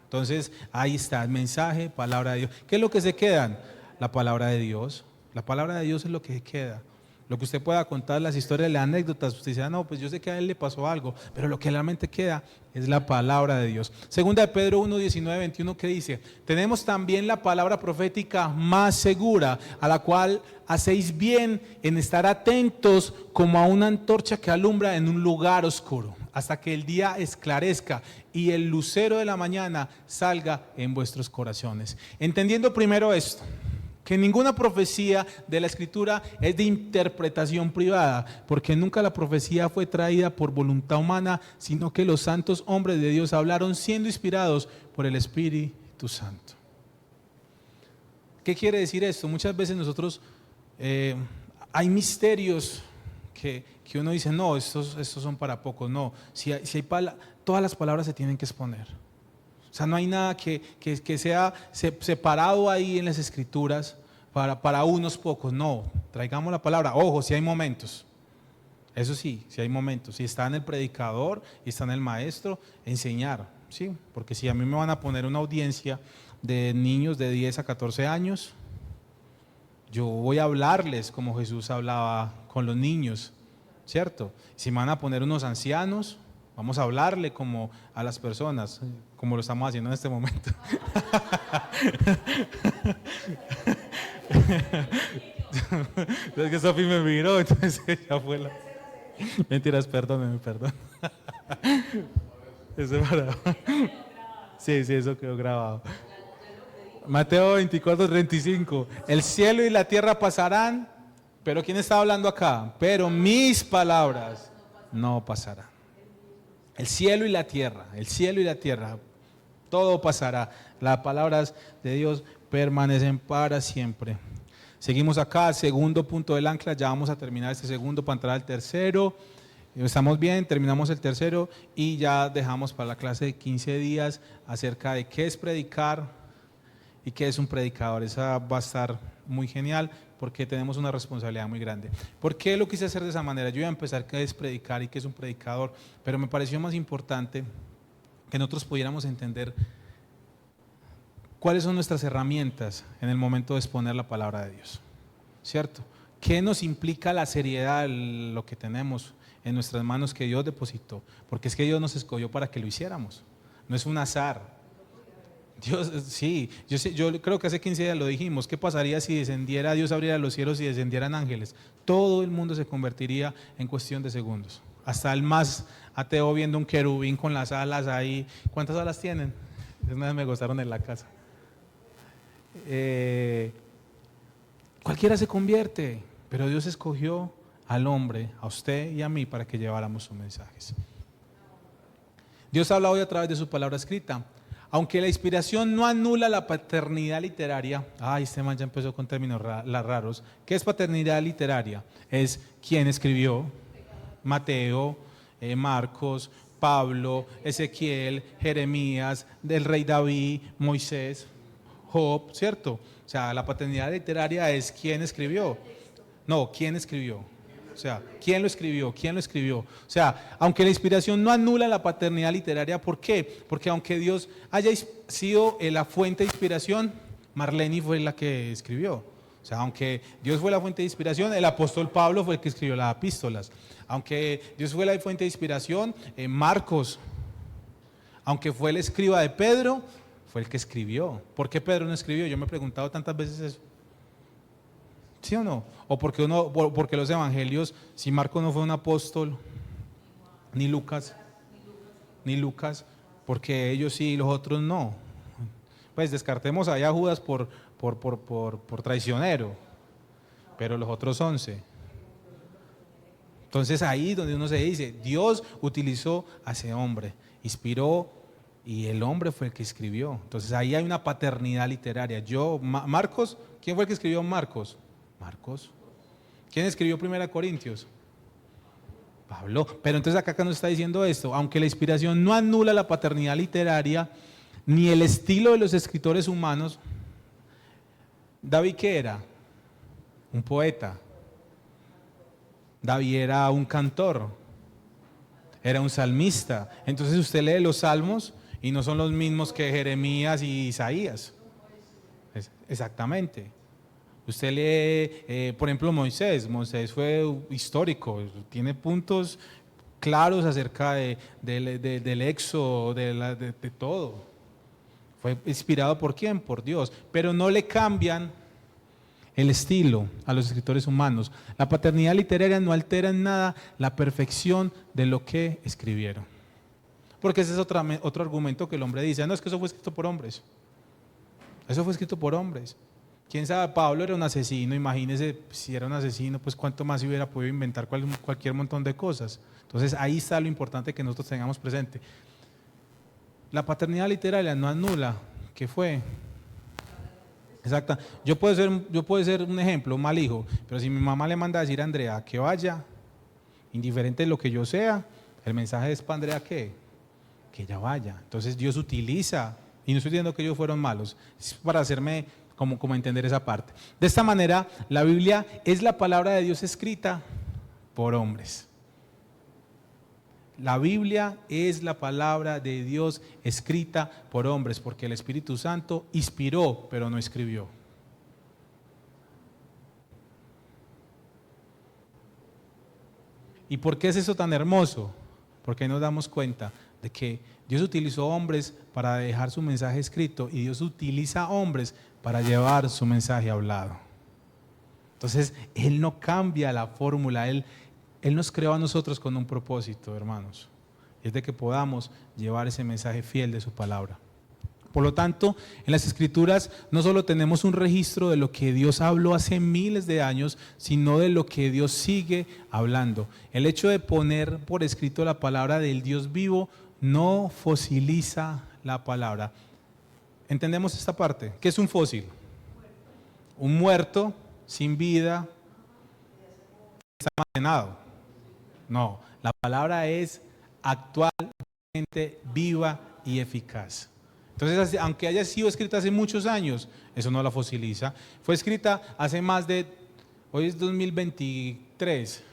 Entonces, ahí está el mensaje, palabra de Dios. ¿Qué es lo que se quedan? La palabra de Dios. La palabra de Dios es lo que se queda. Lo que usted pueda contar, las historias, las anécdotas, usted dice, no, pues yo sé que a él le pasó algo, pero lo que realmente queda es la palabra de Dios. Segunda de Pedro 1, 19, 21, que dice, tenemos también la palabra profética más segura, a la cual hacéis bien en estar atentos como a una antorcha que alumbra en un lugar oscuro, hasta que el día esclarezca y el lucero de la mañana salga en vuestros corazones. Entendiendo primero esto, que ninguna profecía de la Escritura es de interpretación privada, porque nunca la profecía fue traída por voluntad humana, sino que los santos hombres de Dios hablaron siendo inspirados por el Espíritu Santo. ¿Qué quiere decir esto? Muchas veces nosotros, hay misterios que uno dice, no, estos son para pocos. No, si hay todas las palabras se tienen que exponer. O sea, no hay nada que sea separado ahí en las Escrituras para unos pocos. No, traigamos la palabra. Ojo, si hay momentos. Eso sí, si hay momentos. Si está en el predicador y está en el maestro, enseñar. ¿Sí? Porque si a mí me van a poner una audiencia de niños de 10 a 14 años, yo voy a hablarles como Jesús hablaba con los niños, ¿cierto? Si me van a poner unos ancianos, vamos a hablarle como a las personas, como lo estamos haciendo en este momento. Es que Sofi me miró, entonces ella fue la... Mentiras, perdónenme, perdón. Eso para... Sí, eso quedó grabado. Mateo 24, 35. El cielo y la tierra pasarán, pero ¿quién está hablando acá? Pero mis palabras no pasarán. El cielo y la tierra, todo pasará. Las palabras de Dios permanecen para siempre. Seguimos acá, segundo punto del ancla, ya vamos a terminar este segundo para entrar al tercero. Estamos bien, terminamos el tercero y ya dejamos para la clase de 15 días acerca de qué es predicar y qué es un predicador. Esa va a estar muy genial porque tenemos una responsabilidad muy grande. ¿Por qué lo quise hacer de esa manera? Yo iba a empezar qué es predicar y qué es un predicador, pero me pareció más importante que nosotros pudiéramos entender cuáles son nuestras herramientas en el momento de exponer la palabra de Dios, ¿cierto? ¿Qué nos implica la seriedad de lo que tenemos en nuestras manos que Dios depositó? Porque es que Dios nos escogió para que lo hiciéramos, no es un azar. Dios, sí, yo creo que hace 15 días lo dijimos. ¿Qué pasaría si descendiera Dios, abriera los cielos y descendieran ángeles? Todo el mundo se convertiría en cuestión de segundos. Hasta el más ateo viendo un querubín con las alas ahí. ¿Cuántas alas tienen? Una vez me gozaron en la casa. Cualquiera se convierte, pero Dios escogió al hombre, a usted y a mí, para que lleváramos sus mensajes. Dios habla hoy a través de su palabra escrita. Aunque la inspiración no anula la paternidad literaria, este man ya empezó con términos raros. ¿Qué es paternidad literaria? Es quién escribió, Mateo, Marcos, Pablo, Ezequiel, Jeremías, del rey David, Moisés, Job, ¿cierto? O sea, la paternidad literaria es quién escribió. No, quién escribió. O sea, ¿quién lo escribió? ¿Quién lo escribió? O sea, aunque la inspiración no anula la paternidad literaria, ¿por qué? Porque aunque Dios haya sido la fuente de inspiración, Marlene fue la que escribió. O sea, aunque Dios fue la fuente de inspiración, el apóstol Pablo fue el que escribió las epístolas. Aunque Dios fue la fuente de inspiración, Marcos, aunque fue el escriba de Pedro, fue el que escribió. ¿Por qué Pedro no escribió? Yo me he preguntado tantas veces eso. ¿Sí o no? O porque los evangelios, si Marcos no fue un apóstol, ni Lucas, porque ellos sí y los otros no. Pues descartemos allá a Judas por traicionero, pero los otros 11. Entonces ahí donde uno se dice, Dios utilizó a ese hombre, inspiró y el hombre fue el que escribió. Entonces ahí hay una paternidad literaria. Marcos, ¿quién fue el que escribió Marcos? Marcos. ¿Quién escribió 1 Corintios? Pablo. Pero entonces acá nos está diciendo esto, aunque la inspiración no anula la paternidad literaria, ni el estilo de los escritores humanos. ¿David qué era? Un poeta. David era un cantor, era un salmista. Entonces usted lee los salmos y no son los mismos que Jeremías y Isaías. Exactamente. Usted lee, por ejemplo, Moisés fue histórico, tiene puntos claros acerca del éxodo, de todo. Fue inspirado por quién, por Dios, pero no le cambian el estilo a los escritores humanos. La paternidad literaria no altera en nada la perfección de lo que escribieron. Porque ese es otro argumento que el hombre dice, no, es que eso fue escrito por hombres. Eso fue escrito por hombres. ¿Quién sabe? Pablo era un asesino, imagínese si era un asesino, pues cuánto más hubiera podido inventar cualquier montón de cosas. Entonces ahí está lo importante que nosotros tengamos presente. La paternidad literaria no anula, ¿qué fue? Exacto. Yo puedo ser un ejemplo, un mal hijo, pero si mi mamá le manda a decir a Andrea que vaya, indiferente de lo que yo sea, el mensaje es para Andrea que ella vaya. Entonces Dios utiliza, y no estoy diciendo que ellos fueron malos, es para hacerme como entender esa parte. De esta manera, la Biblia es la palabra de Dios escrita por hombres. La Biblia es la palabra de Dios escrita por hombres, porque el Espíritu Santo inspiró, pero no escribió. ¿Y por qué es eso tan hermoso? Porque nos damos cuenta de que Dios utilizó hombres para dejar su mensaje escrito y Dios utiliza hombres para llevar su mensaje hablado. Entonces, Él no cambia la fórmula, Él nos creó a nosotros con un propósito, hermanos. Es de que podamos llevar ese mensaje fiel de su palabra. Por lo tanto, en las Escrituras no solo tenemos un registro de lo que Dios habló hace miles de años, sino de lo que Dios sigue hablando. El hecho de poner por escrito la palabra del Dios vivo no fosiliza la palabra. ¿Entendemos esta parte? ¿Qué es un fósil? Un muerto, sin vida, está almacenado. No, la palabra es actualmente viva y eficaz. Entonces, aunque haya sido escrita hace muchos años, eso no la fosiliza. Fue escrita hace hoy es 2023,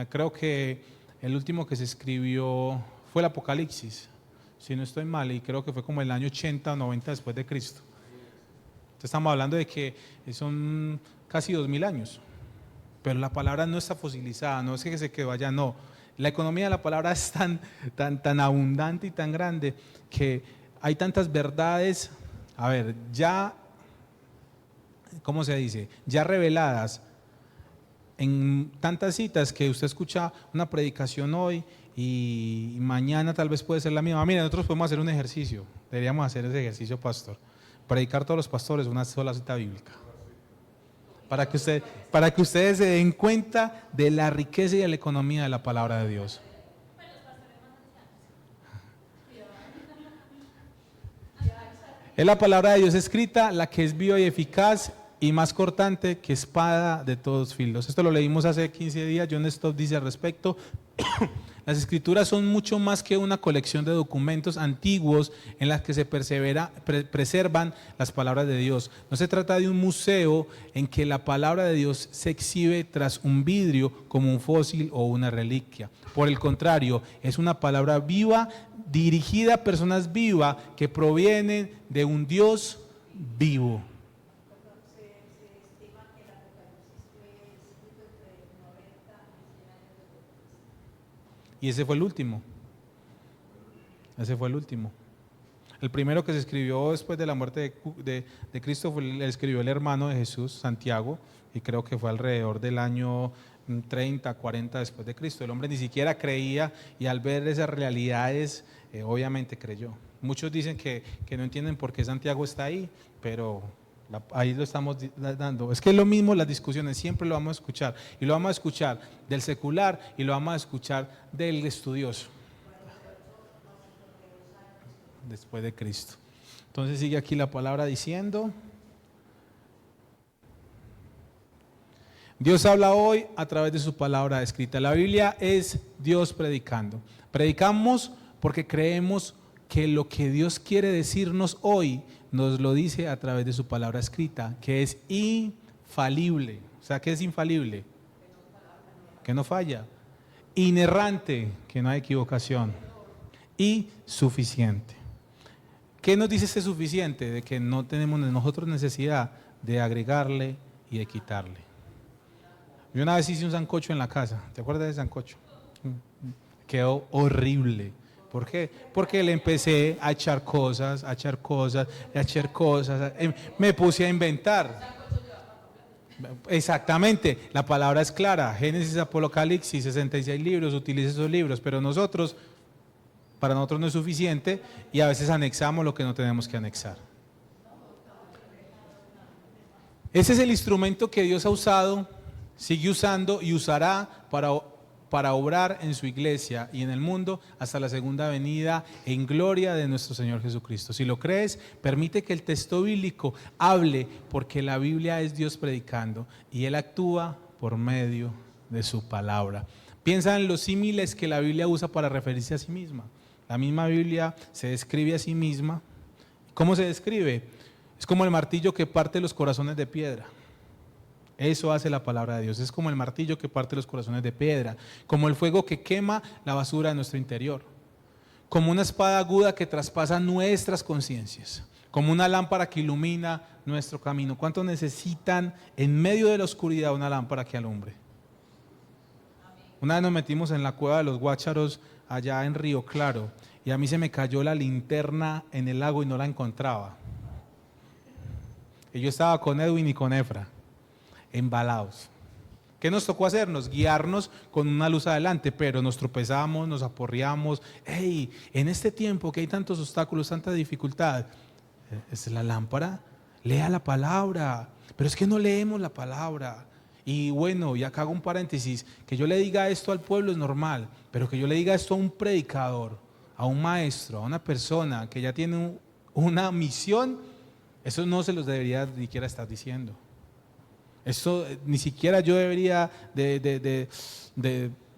creo que el último que se escribió fue el Apocalipsis, si no estoy mal, y creo que fue como el año 80 o 90 después de Cristo. Entonces estamos hablando de que son casi 2000 años. Pero la palabra no está fosilizada, no es que se quedó allá, no. La economía de la palabra es tan abundante y tan grande que hay tantas verdades, ya, ¿cómo se dice? Ya reveladas en tantas citas que usted escucha una predicación hoy y mañana tal vez puede ser la misma. Mira, nosotros podemos hacer un ejercicio, deberíamos hacer ese ejercicio, pastor. Predicar todos los pastores una sola cita bíblica. Para que ustedes se den cuenta de la riqueza y de la economía de la palabra de Dios. Es la palabra de Dios escrita, la que es viva y eficaz y más cortante que espada de todos filos. Esto lo leímos hace 15 días, John Stott dice al respecto. Las escrituras son mucho más que una colección de documentos antiguos en las que se preservan las palabras de Dios. No se trata de un museo en que la palabra de Dios se exhibe tras un vidrio como un fósil o una reliquia. Por el contrario, es una palabra viva, dirigida a personas vivas que provienen de un Dios vivo. Y ese fue el último. Ese fue el último. El primero que se escribió después de la muerte de Cristo escribió el hermano de Jesús, Santiago, y creo que fue alrededor del año 30, 40 después de Cristo. El hombre ni siquiera creía y al ver esas realidades, obviamente creyó. Muchos dicen que no entienden por qué Santiago está ahí, pero ahí lo estamos dando. Es que es lo mismo las discusiones, siempre lo vamos a escuchar. Y lo vamos a escuchar del secular y lo vamos a escuchar del estudioso. Después de Cristo. Entonces sigue aquí la palabra diciendo: Dios habla hoy a través de su palabra escrita. La Biblia es Dios predicando. Predicamos porque creemos que lo que Dios quiere decirnos hoy nos lo dice a través de su palabra escrita, que es infalible. O sea, ¿qué es infalible? Que no falla. Inerrante, que no hay equivocación. Y suficiente. ¿Qué nos dice este suficiente? De que no tenemos nosotros necesidad de agregarle y de quitarle. Yo una vez hice un sancocho en la casa. ¿Te acuerdas de sancocho? Quedó horrible. ¿Por qué? Porque le empecé a echar cosas, me puse a inventar. Exactamente, la palabra es clara. Génesis, Apocalipsis, 66 libros, utiliza esos libros, pero para nosotros no es suficiente y a veces anexamos lo que no tenemos que anexar. Ese es el instrumento que Dios ha usado, sigue usando y usará para obrar en su iglesia y en el mundo hasta la segunda venida en gloria de nuestro Señor Jesucristo. Si lo crees, permite que el texto bíblico hable, porque la Biblia es Dios predicando y Él actúa por medio de su palabra. Piensa en los símiles que la Biblia usa para referirse a sí misma. La misma Biblia se describe a sí misma. ¿Cómo se describe? Es como el martillo que parte los corazones de piedra. Eso hace la palabra de Dios. Es como el martillo que parte los corazones de piedra, como el fuego que quema la basura de nuestro interior, como una espada aguda que traspasa nuestras conciencias, como una lámpara que ilumina nuestro camino. ¿Cuántos necesitan en medio de la oscuridad una lámpara que alumbre? Una vez nos metimos en la cueva de los Guácharos allá en Río Claro y a mí se me cayó la linterna en el lago y no la encontraba. Y yo estaba con Edwin y con Efra, embalados. ¿Qué nos tocó hacernos? Guiarnos con una luz adelante, pero nos tropezamos, nos aporreamos. ¡Hey! En este tiempo que hay tantos obstáculos, tanta dificultad, es la lámpara. Lea la palabra. Pero es que no leemos la palabra. Y bueno, y acá hago un paréntesis, que yo le diga esto al pueblo es normal, pero que yo le diga esto a un predicador, a un maestro, a una persona que ya tiene una misión, eso no se los debería ni siquiera estar diciendo. Esto ni siquiera yo debería de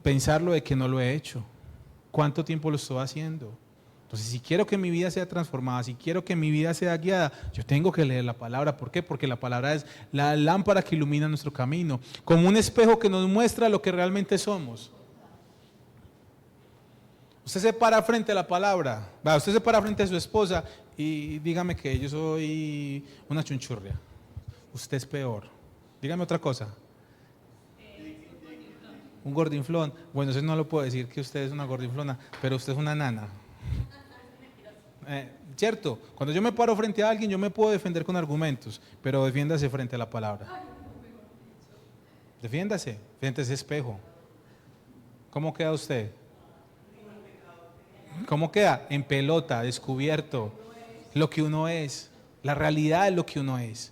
pensarlo de que no lo he hecho. ¿Cuánto tiempo lo estoy haciendo? Entonces, si quiero que mi vida sea transformada, si quiero que mi vida sea guiada, yo tengo que leer la palabra. ¿Por qué? Porque la palabra es la lámpara que ilumina nuestro camino, como un espejo que nos muestra lo que realmente somos. Usted se para frente a la palabra, usted se para frente a su esposa y dígame que yo soy una chunchurria. Usted es peor. Dígame otra cosa. Un gordinflón. Bueno, eso no lo puedo decir que usted es una gordinflona, pero usted es una nana. ¿Cierto? Cuando yo me paro frente a alguien, yo me puedo defender con argumentos, pero defiéndase frente a la palabra. Defiéndase frente a ese espejo. ¿Cómo queda usted? ¿Cómo queda? En pelota, descubierto. Lo que uno es. La realidad es lo que uno es.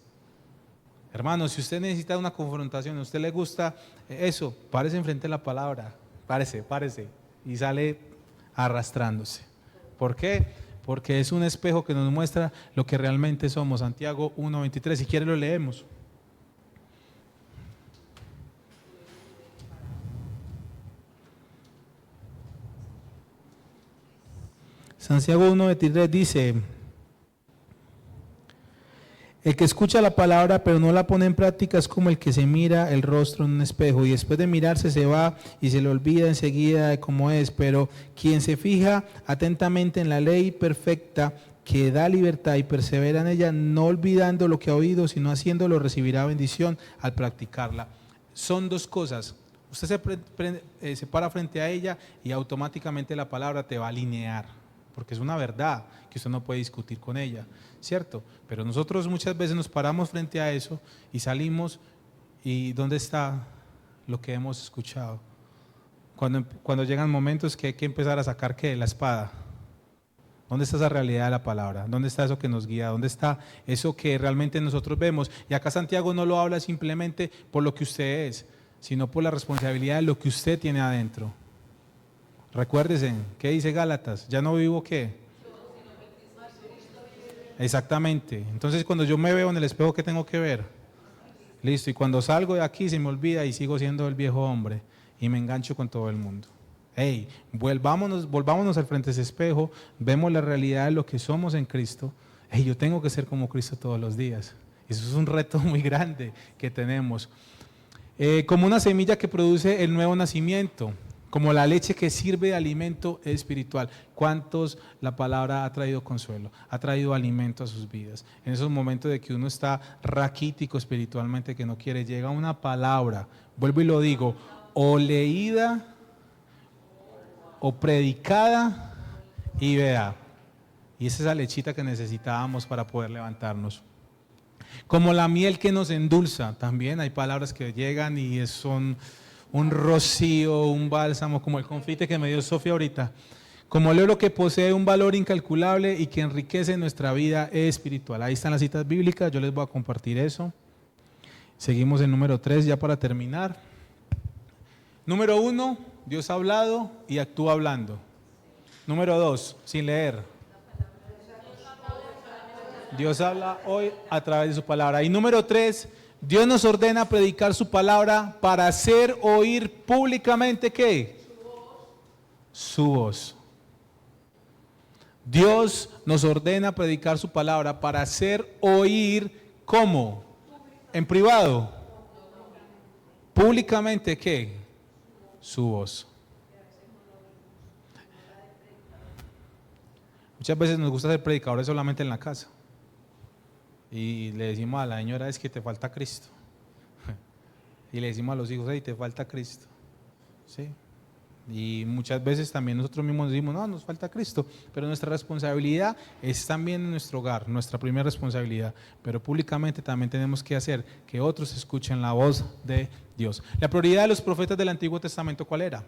Hermano, si usted necesita una confrontación, a usted le gusta eso, párese enfrente de la palabra. Párese. Y sale arrastrándose. ¿Por qué? Porque es un espejo que nos muestra lo que realmente somos. Santiago 1:23, si quiere lo leemos. Santiago 1:23 dice: el que escucha la palabra pero no la pone en práctica es como el que se mira el rostro en un espejo y después de mirarse se va y se le olvida enseguida de cómo es, pero quien se fija atentamente en la ley perfecta que da libertad y persevera en ella, no olvidando lo que ha oído, sino haciéndolo, recibirá bendición al practicarla. Son dos cosas. Usted se para frente a ella y automáticamente la palabra te va a alinear. porque es una verdad que usted no puede discutir con ella, ¿cierto? Pero nosotros muchas veces nos paramos frente a eso y salimos, ¿y dónde está lo que hemos escuchado? Cuando llegan momentos que hay que empezar a sacar, ¿qué? La espada. ¿Dónde está esa realidad de la palabra? ¿Dónde está eso que nos guía? ¿Dónde está eso que realmente nosotros vemos? Y acá Santiago no lo habla simplemente por lo que usted es, sino por la responsabilidad de lo que usted tiene adentro. Recuérdese, ¿qué dice Gálatas? ¿Ya no vivo qué? Exactamente. Entonces cuando yo me veo en el espejo, ¿qué tengo que ver? Listo. Y cuando salgo de aquí se me olvida y sigo siendo el viejo hombre y me engancho con todo el mundo. Hey, volvámonos al frente de ese espejo, vemos la realidad de lo que somos en Cristo. Hey, yo tengo que ser como Cristo todos los días. Eso es un reto muy grande que tenemos. Como una semilla que produce el nuevo nacimiento, como la leche que sirve de alimento espiritual. ¿Cuántos la palabra ha traído consuelo? Ha traído alimento a sus vidas. En esos momentos de que uno está raquítico espiritualmente, que no quiere, llega una palabra, vuelvo y lo digo, o leída o predicada y vea. Y esa es esa lechita que necesitábamos para poder levantarnos. Como la miel que nos endulza, también hay palabras que llegan y son un rocío, un bálsamo, como el confite que me dio Sofía ahorita. Como el oro que posee un valor incalculable y que enriquece nuestra vida espiritual. Ahí están las citas bíblicas, yo les voy a compartir eso. Seguimos en número 3 ya para terminar. Número 1, Dios ha hablado y actúa hablando. Número 2, sin leer. Dios habla hoy a través de su palabra. Y número 3, Dios nos ordena predicar su palabra para hacer oír públicamente ¿qué? Su voz. Dios nos ordena predicar su palabra para hacer oír ¿cómo? En privado. Públicamente ¿qué? Su voz. Muchas veces nos gusta ser predicadores solamente en la casa. Y le decimos a la señora, es que te falta Cristo. Y le decimos a los hijos, hey, te falta Cristo. ¿Sí? Y muchas veces también nosotros mismos decimos, no, nos falta Cristo. Pero nuestra responsabilidad es también en nuestro hogar, nuestra primera responsabilidad. Pero públicamente también tenemos que hacer que otros escuchen la voz de Dios. La prioridad de los profetas del Antiguo Testamento, ¿cuál era?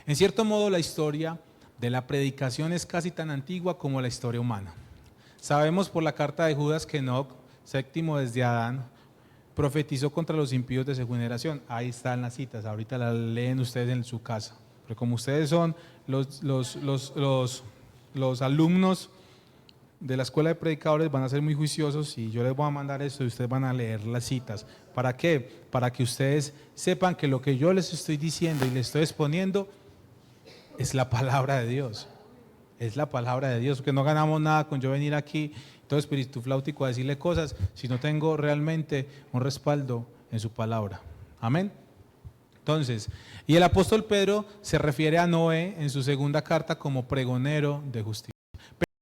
En cierto modo, la historia de la predicación es casi tan antigua como la historia humana. Sabemos por la carta de Judas que Enoc, séptimo desde Adán, profetizó contra los impíos de su generación. Ahí están las citas, ahorita las leen ustedes en su casa. Pero como ustedes son los alumnos de la escuela de predicadores, van a ser muy juiciosos y yo les voy a mandar esto y ustedes van a leer las citas. ¿Para qué? Para que ustedes sepan que lo que yo les estoy diciendo y les estoy exponiendo es la palabra de Dios. Es la palabra de Dios, porque no ganamos nada con yo venir aquí todo espíritu flautico a decirle cosas si no tengo realmente un respaldo en su palabra. Amén. Entonces, y el apóstol Pedro se refiere a Noé en su segunda carta como pregonero de justicia.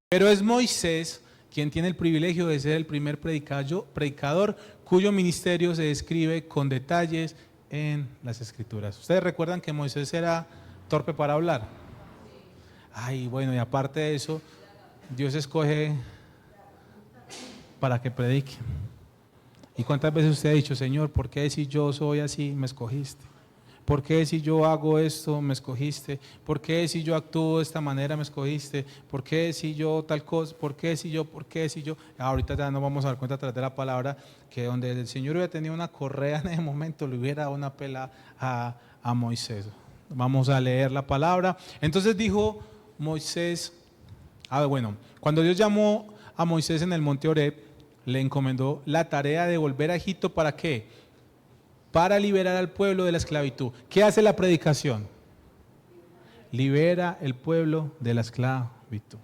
Pero es Moisés quien tiene el privilegio de ser el primer predicador cuyo ministerio se describe con detalles en las Escrituras. ¿Ustedes recuerdan que Moisés era torpe para hablar? Ay, bueno, y aparte de eso, Dios escoge para que predique. ¿Y cuántas veces usted ha dicho, Señor, por qué si yo soy así, me escogiste? ¿Por qué si yo hago esto, me escogiste? ¿Por qué si yo actúo de esta manera, me escogiste? ¿Por qué si yo tal cosa? ¿Por qué si yo? ¿Por qué si yo? Ahorita ya nos vamos a dar cuenta a través de la palabra que donde el Señor hubiera tenido una correa en ese momento, le hubiera dado una pela a Moisés. Vamos a leer la palabra. Entonces dijo Moisés, cuando Dios llamó a Moisés en el monte Horeb, le encomendó la tarea de volver a Egipto. ¿Para qué? Para liberar al pueblo de la esclavitud. ¿Qué hace la predicación? Libera el pueblo de la esclavitud.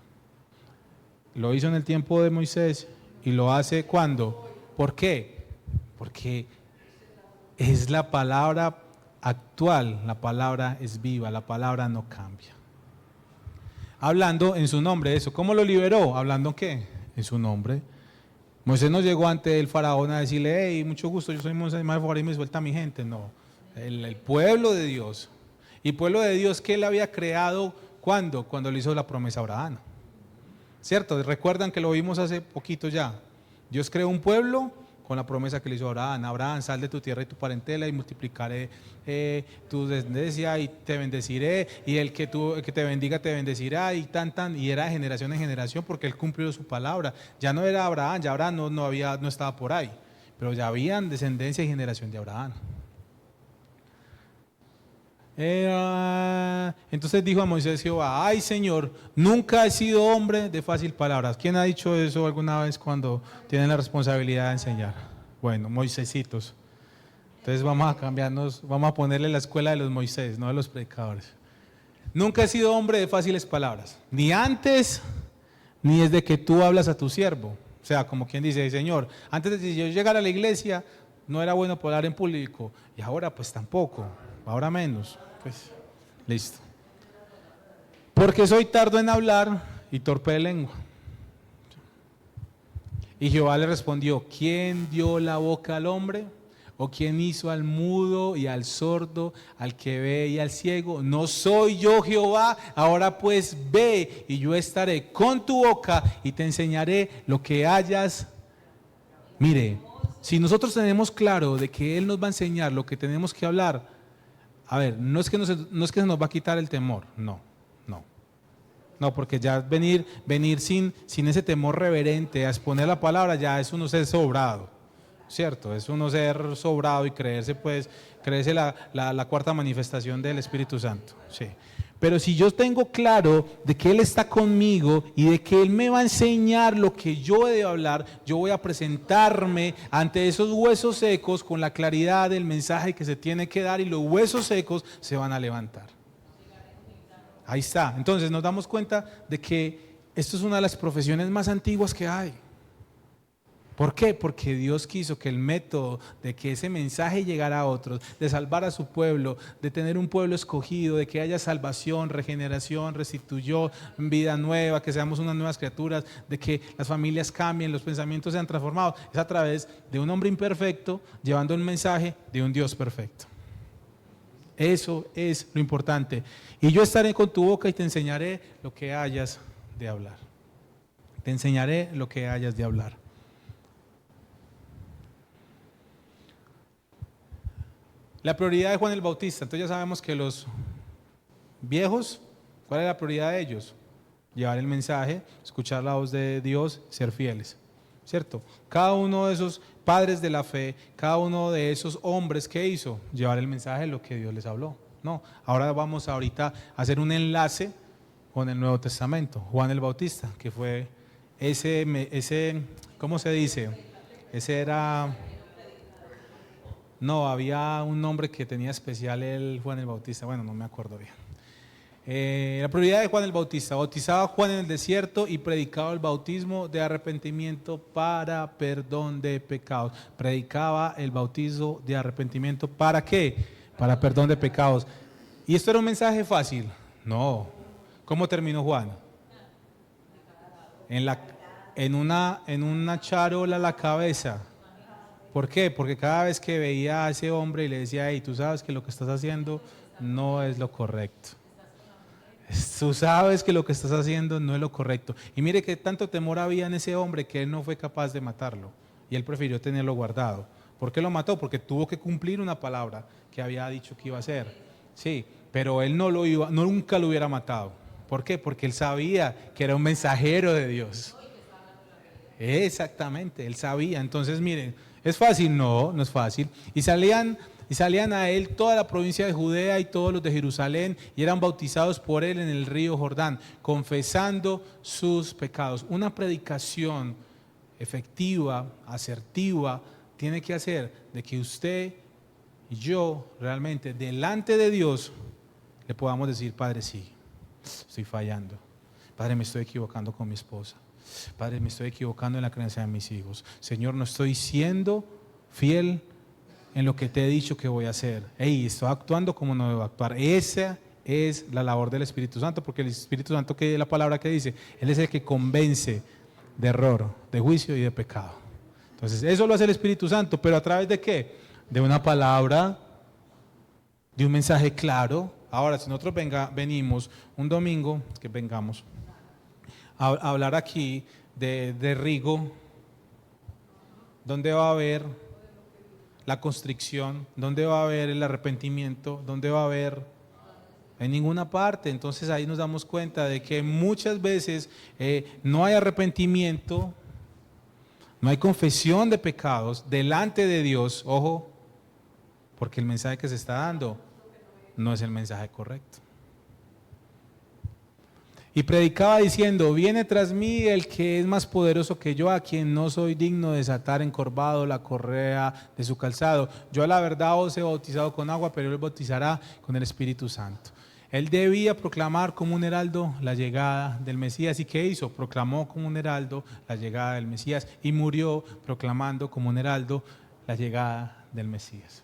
Lo hizo en el tiempo de Moisés y lo hace ¿cuándo? ¿Por qué? Porque es la palabra actual, la palabra es viva, la palabra no cambia. Hablando en su nombre, eso. ¿Cómo lo liberó? ¿Hablando qué? En su nombre. Moisés no llegó ante el faraón a decirle, hey, mucho gusto, yo soy Moisés, y me suelta a mi gente. No, el pueblo de Dios. Y pueblo de Dios que él había creado ¿Cuándo? Cuando le hizo la promesa a Abraham. ¿Cierto? Recuerdan que lo vimos hace poquito ya. Dios creó un pueblo con la promesa que le hizo a Abraham. Abraham, sal de tu tierra y tu parentela y multiplicaré tu descendencia y te bendeciré, y el que te bendiga te bendecirá, y y era de generación en generación, porque él cumplió su palabra. Ya no era Abraham, ya Abraham no estaba por ahí, pero ya habían descendencia y generación de Abraham. Entonces dijo a Moisés Jehová: ay Señor, nunca he sido hombre de fácil palabras. ¿Quién ha dicho eso alguna vez cuando tienen la responsabilidad de enseñar? Bueno, Moisésitos. Entonces vamos a cambiarnos, vamos a ponerle la escuela de los Moisés, no de los predicadores. Nunca he sido hombre de fáciles palabras, ni antes ni desde que tú hablas a tu siervo. O sea, como quien dice: Señor, antes de que yo llegara a la iglesia no era bueno hablar en público, y ahora pues tampoco, ahora menos. Pues listo. Porque soy tardo en hablar y torpe de lengua. Y Jehová le respondió: ¿quién dio la boca al hombre? ¿O quién hizo al mudo y al sordo, al que ve y al ciego? ¿No soy yo Jehová? Ahora pues ve, y yo estaré con tu boca y te enseñaré lo que hayas. Mire, si nosotros tenemos claro de que Él nos va a enseñar lo que tenemos que hablar, a ver, no es que se nos va a quitar el temor, no, porque ya venir sin ese temor reverente a exponer la palabra, ya es uno ser sobrado, ¿cierto? Es uno ser sobrado y creerse la cuarta manifestación del Espíritu Santo, sí. Pero si yo tengo claro de que Él está conmigo y de que Él me va a enseñar lo que yo he de hablar, yo voy a presentarme ante esos huesos secos con la claridad del mensaje que se tiene que dar, y los huesos secos se van a levantar. Ahí está. Entonces nos damos cuenta de que esto es una de las profesiones más antiguas que hay. ¿Por qué? Porque Dios quiso que el método de que ese mensaje llegara a otros, de salvar a su pueblo, de tener un pueblo escogido, de que haya salvación, regeneración, restituyó vida nueva, que seamos unas nuevas criaturas, de que las familias cambien, los pensamientos sean transformados, es a través de un hombre imperfecto llevando un mensaje de un Dios perfecto. Eso es lo importante. Y yo estaré con tu boca y te enseñaré lo que hayas de hablar. Te enseñaré lo que hayas de hablar. La prioridad de Juan el Bautista. Entonces ya sabemos que los viejos, ¿cuál es la prioridad de ellos? Llevar el mensaje, escuchar la voz de Dios, ser fieles, ¿cierto? Cada uno de esos padres de la fe, cada uno de esos hombres, ¿qué hizo? Llevar el mensaje de lo que Dios les habló. No, ahora vamos ahorita a hacer un enlace con el Nuevo Testamento. Juan el Bautista, que fue ese, ¿cómo se dice? Ese era... No, había un nombre que tenía especial el Juan el Bautista, bueno, no me acuerdo bien. La prioridad de Juan el Bautista: bautizaba a Juan en el desierto y predicaba el bautismo de arrepentimiento para perdón de pecados. Predicaba el bautizo de arrepentimiento, ¿para qué? Para perdón de pecados. ¿Y esto era un mensaje fácil? No. ¿Cómo terminó Juan? En una charola a la cabeza. ¿Por qué? Porque cada vez que veía a ese hombre y le decía: hey, tú sabes que lo que estás haciendo no es lo correcto. Tú sabes que lo que estás haciendo no es lo correcto. Y mire que tanto temor había en ese hombre que él no fue capaz de matarlo. Y él prefirió tenerlo guardado. ¿Por qué lo mató? Porque tuvo que cumplir una palabra que había dicho que iba a hacer. Sí, pero él nunca lo hubiera matado. ¿Por qué? Porque él sabía que era un mensajero de Dios. Exactamente, él sabía. Entonces miren, ¿es fácil? No, no es fácil. Y salían a él toda la provincia de Judea y todos los de Jerusalén, y eran bautizados por él en el río Jordán, confesando sus pecados. Una predicación efectiva, asertiva, tiene que hacer de que usted y yo realmente delante de Dios le podamos decir: Padre, sí, estoy fallando. Padre, me estoy equivocando con mi esposa. Padre, me estoy equivocando en la creencia de mis hijos. Señor, no estoy siendo fiel en lo que te he dicho que voy a hacer. Estoy actuando como no debo actuar. Esa es la labor del Espíritu Santo, porque el Espíritu Santo, que es la palabra que dice, Él es el que convence de error, de juicio y de pecado. Entonces, eso lo hace el Espíritu Santo, pero ¿a través de qué? De una palabra, de un mensaje claro, Ahora, si nosotros venimos un domingo, que vengamos a hablar aquí de Rigo, ¿dónde va a haber la constricción? ¿Dónde va a haber el arrepentimiento? ¿Dónde va a haber? En ninguna parte. Entonces ahí nos damos cuenta de que muchas veces no hay arrepentimiento, no hay confesión de pecados delante de Dios, ojo, porque el mensaje que se está dando no es el mensaje correcto. Y predicaba diciendo: viene tras mí el que es más poderoso que yo, a quien no soy digno de desatar encorvado la correa de su calzado. Yo a la verdad os he bautizado con agua, pero él bautizará con el Espíritu Santo. Él debía proclamar como un heraldo la llegada del Mesías. ¿Y qué hizo? Proclamó como un heraldo la llegada del Mesías y murió proclamando como un heraldo la llegada del Mesías.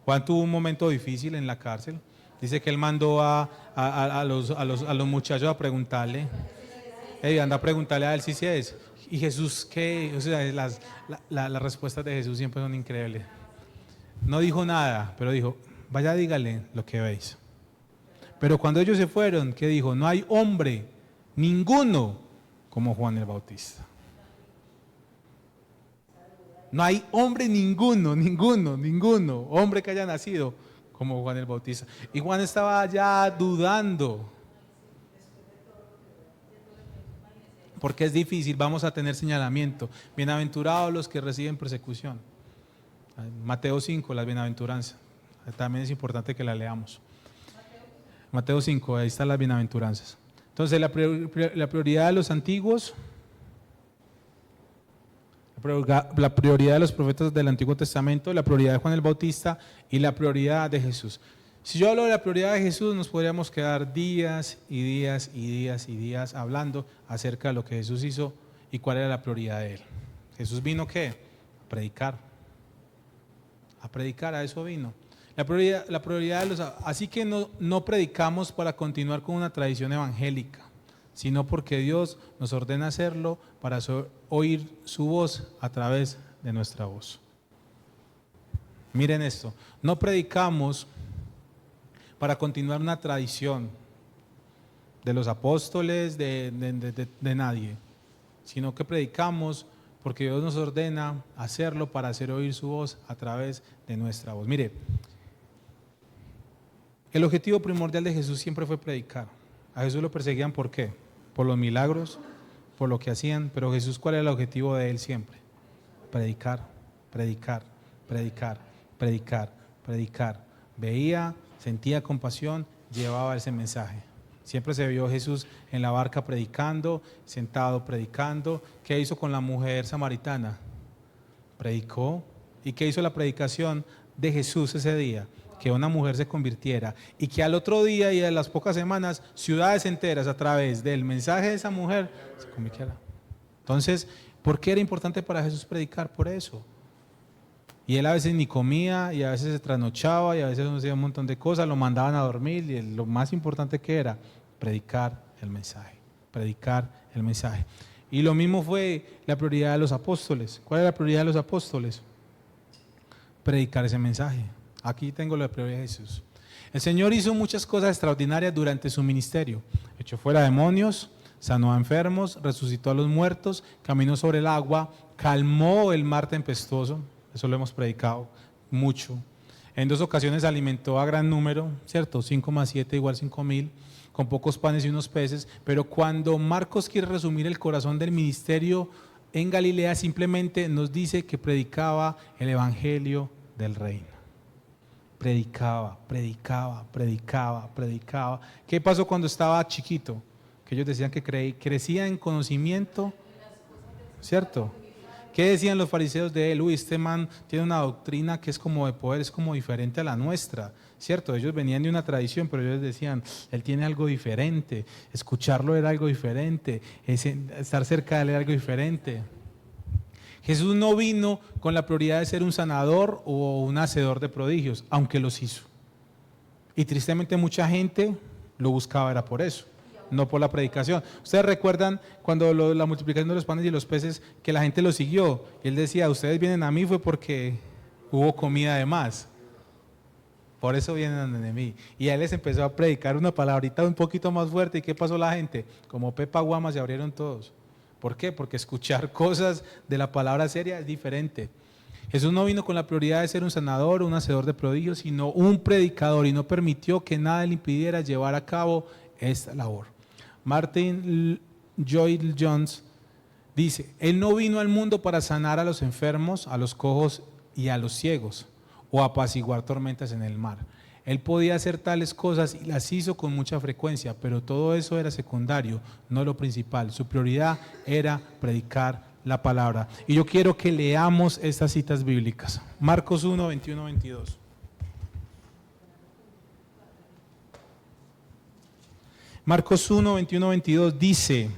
Juan tuvo un momento difícil en la cárcel. Dice que él mandó a los muchachos a preguntarle: hey, anda a preguntarle a él si es. Y Jesús, ¿qué? O sea, las respuestas de Jesús siempre son increíbles. No dijo nada, pero dijo: vaya, dígale lo que veis. Pero cuando ellos se fueron, ¿qué dijo? No hay hombre, ninguno, como Juan el Bautista. No hay hombre ninguno, hombre que haya nacido como Juan el Bautista. Y Juan estaba ya dudando. Porque es difícil, vamos a tener señalamiento. Bienaventurados los que reciben persecución. Mateo 5, las bienaventuranzas. También es importante que la leamos. Mateo 5, ahí están las bienaventuranzas. Entonces, la prioridad de los antiguos, la prioridad de los profetas del Antiguo Testamento, la prioridad de Juan el Bautista y la prioridad de Jesús. Si yo hablo de la prioridad de Jesús, nos podríamos quedar días y días y días y días hablando acerca de lo que Jesús hizo y cuál era la prioridad de él. Jesús vino, ¿qué? A predicar. A predicar, a eso vino. La prioridad de los... Así que no predicamos para continuar con una tradición evangélica, sino porque Dios nos ordena hacerlo para oír su voz a través de nuestra voz. Miren esto, no predicamos para continuar una tradición de los apóstoles, de nadie, sino que predicamos porque Dios nos ordena hacerlo para hacer oír su voz a través de nuestra voz. Mire, el objetivo primordial de Jesús siempre fue predicar. A Jesús lo perseguían, ¿por qué? Por los milagros, por lo que hacían, pero Jesús, ¿cuál era el objetivo de él siempre? Predicar, predicar, predicar, predicar, predicar. Veía, sentía compasión, llevaba ese mensaje. Siempre se vio Jesús en la barca predicando, sentado predicando. ¿Qué hizo con la mujer samaritana? Predicó. ¿Y qué hizo la predicación de Jesús ese día? Que una mujer se convirtiera y que al otro día y a las pocas semanas ciudades enteras a través del mensaje de esa mujer se convirtieran. Entonces, ¿por qué era importante para Jesús predicar? Por eso. Y él a veces ni comía y a veces se trasnochaba y a veces hacía un montón de cosas, lo mandaban a dormir y lo más importante que era predicar el mensaje, predicar el mensaje. Y lo mismo fue la prioridad de los apóstoles. ¿Cuál es la prioridad de los apóstoles? Predicar ese mensaje. Aquí tengo la prioridad de Jesús. El Señor hizo muchas cosas extraordinarias durante su ministerio. Echó fuera demonios, sanó a enfermos, resucitó a los muertos, caminó sobre el agua, calmó el mar tempestuoso. Eso lo hemos predicado mucho. En 2 ocasiones alimentó a gran número, ¿cierto? 5 más 7 igual 5,000, con pocos panes y unos peces. Pero cuando Marcos quiere resumir el corazón del ministerio en Galilea, simplemente nos dice que predicaba el evangelio del reino. Predicaba, predicaba, predicaba, predicaba. ¿Qué pasó cuando estaba chiquito? Que ellos decían que crecía en conocimiento, ¿cierto? ¿Qué decían los fariseos de él? Uy, este man tiene una doctrina que es como de poder, es como diferente a la nuestra, ¿cierto? Ellos venían de una tradición, pero ellos decían, él tiene algo diferente, escucharlo era algo diferente, estar cerca de él era algo diferente. Jesús no vino con la prioridad de ser un sanador o un hacedor de prodigios, aunque los hizo. Y tristemente mucha gente lo buscaba, era por eso, no por la predicación. Ustedes recuerdan cuando la multiplicación de los panes y los peces, que la gente lo siguió. Y él decía, ustedes vienen a mí fue porque hubo comida de más. por eso vienen de mí. Y él les empezó a predicar una palabrita un poquito más fuerte. ¿Y qué pasó la gente? Como Pepa Guama se abrieron todos. ¿Por qué? Porque escuchar cosas de la palabra seria es diferente. Jesús no vino con la prioridad de ser un sanador o un hacedor de prodigios, sino un predicador, y no permitió que nada le impidiera llevar a cabo esta labor. Martin Lloyd Jones dice, Él no vino al mundo para sanar a los enfermos, a los cojos y a los ciegos, o apaciguar tormentas en el mar. Él podía hacer tales cosas y las hizo con mucha frecuencia, pero todo eso era secundario, no lo principal. Su prioridad era predicar la palabra. Y yo quiero que leamos estas citas bíblicas. Marcos 1, 21, 22. Marcos 1, 21, 22 dice,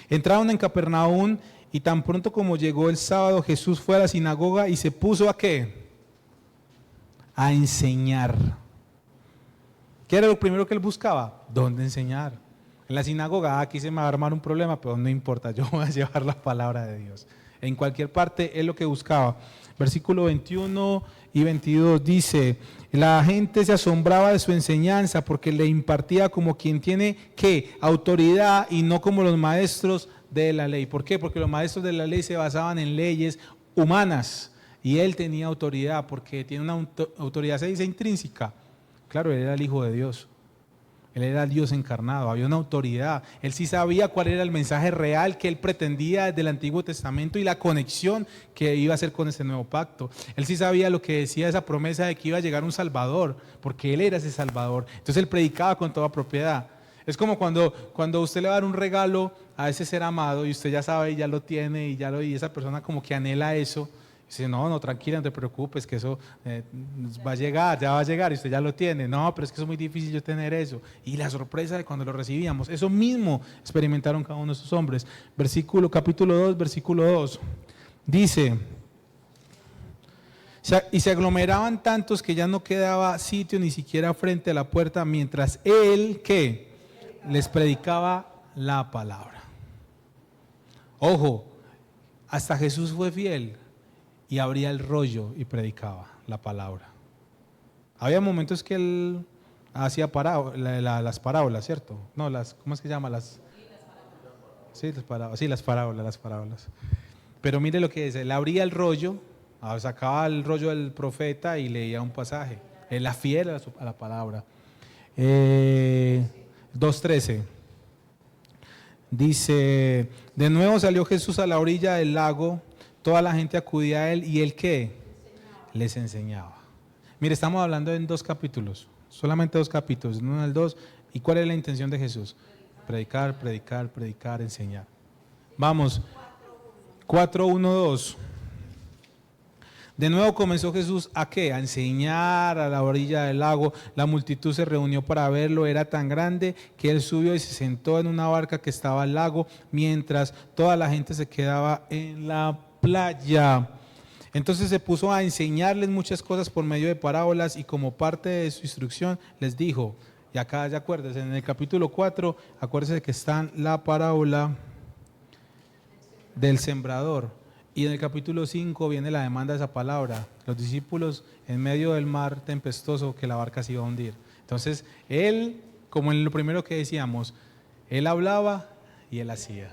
entraron en Capernaum y tan pronto como llegó el sábado, Jesús fue a la sinagoga y se puso ¿a qué? A enseñar. ¿Qué era lo primero que él buscaba? ¿Dónde enseñar? En la sinagoga, aquí se me va a armar un problema, pero no importa, yo voy a llevar la palabra de Dios. En cualquier parte es lo que buscaba. Versículo 21 y 22 dice, la gente se asombraba de su enseñanza porque le impartía como quien tiene, ¿qué? Autoridad y no como los maestros de la ley. ¿Por qué? Porque los maestros de la ley se basaban en leyes humanas y él tenía autoridad porque tiene una autoridad, se dice intrínseca. Claro, él era el Hijo de Dios. Él era el Dios encarnado, había una autoridad. Él sí sabía cuál era el mensaje real que él pretendía desde el Antiguo Testamento y la conexión que iba a hacer con este nuevo pacto. Él sí sabía lo que decía esa promesa de que iba a llegar un Salvador, porque él era ese Salvador. Entonces él predicaba con toda propiedad. Es como cuando usted le va a dar un regalo a ese ser amado y usted ya sabe y ya lo tiene y esa persona como que anhela eso. Dice, no, tranquila, no te preocupes, que eso va a llegar, ya va a llegar y usted ya lo tiene. No, pero es que es muy difícil yo tener eso. Y la sorpresa de cuando lo recibíamos, eso mismo experimentaron cada uno de esos hombres. Capítulo 2, versículo 2, dice, y se aglomeraban tantos que ya no quedaba sitio ni siquiera frente a la puerta, mientras él, ¿qué? Les predicaba la palabra. Ojo, hasta Jesús fue fiel y abría el rollo y predicaba la palabra. Había momentos que él hacía las parábolas, ¿cierto? No, ¿cómo es que se llama? Las parábolas. Pero mire lo que dice, él abría el rollo, sacaba el rollo del profeta y leía un pasaje. Él era fiel a la palabra. 2:13. Dice, de nuevo salió Jesús a la orilla del lago, toda la gente acudía a él y él ¿qué? Les enseñaba. Mire, estamos hablando en 2 capítulos, solamente 2 capítulos, en 1 y el 2. ¿Y cuál es la intención de Jesús? Predicar, enseñar. Vamos, 4:1-2. De nuevo comenzó Jesús ¿a qué? A enseñar a la orilla del lago. La multitud se reunió para verlo, era tan grande que él subió y se sentó en una barca que estaba al lago, mientras toda la gente se quedaba en la playa. Entonces se puso a enseñarles muchas cosas por medio de parábolas y como parte de su instrucción les dijo, y acá ya acuérdense, en el capítulo 4, acuérdense que está la parábola del sembrador. Y en el capítulo 5 viene la demanda de esa palabra. Los discípulos en medio del mar tempestuoso que la barca se iba a hundir. Entonces, él, como en lo primero que decíamos, él hablaba y él hacía.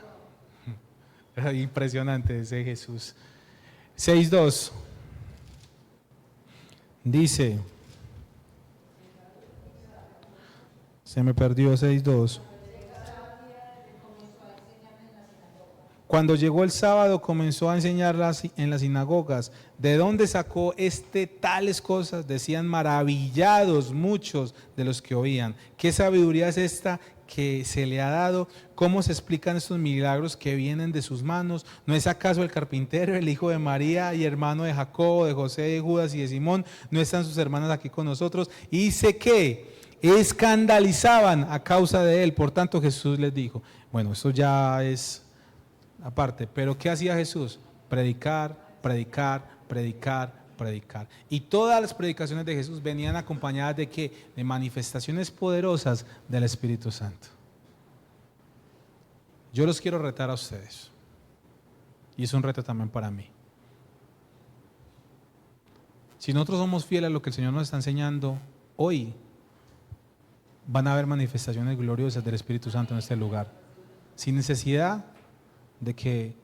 Impresionante ese Jesús. 6:2. Dice, se me perdió 6:2. Cuando llegó el sábado comenzó a enseñarlas en las sinagogas. ¿De dónde sacó tales cosas? Decían maravillados muchos de los que oían. ¿Qué sabiduría es esta que se le ha dado? ¿Cómo se explican estos milagros que vienen de sus manos? ¿No es acaso el carpintero, el hijo de María y hermano de Jacobo, de José, de Judas y de Simón? ¿No están sus hermanas aquí con nosotros? Y dice que escandalizaban a causa de él. Por tanto Jesús les dijo, bueno, eso ya es aparte, pero ¿qué hacía Jesús? Predicar. Y todas las predicaciones de Jesús venían acompañadas de ¿qué? De manifestaciones poderosas del Espíritu Santo. Yo los quiero retar a ustedes. Y es un reto también para mí. Si nosotros somos fieles a lo que el Señor nos está enseñando hoy, van a haber manifestaciones gloriosas del Espíritu Santo en este lugar, sin necesidad de que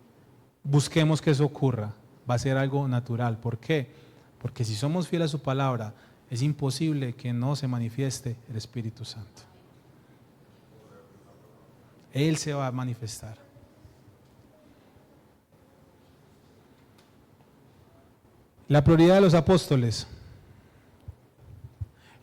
busquemos que eso ocurra. Va a ser algo natural. ¿Por qué? Porque si somos fieles a su palabra, es imposible que no se manifieste el Espíritu Santo. Él se va a manifestar. La prioridad de los apóstoles.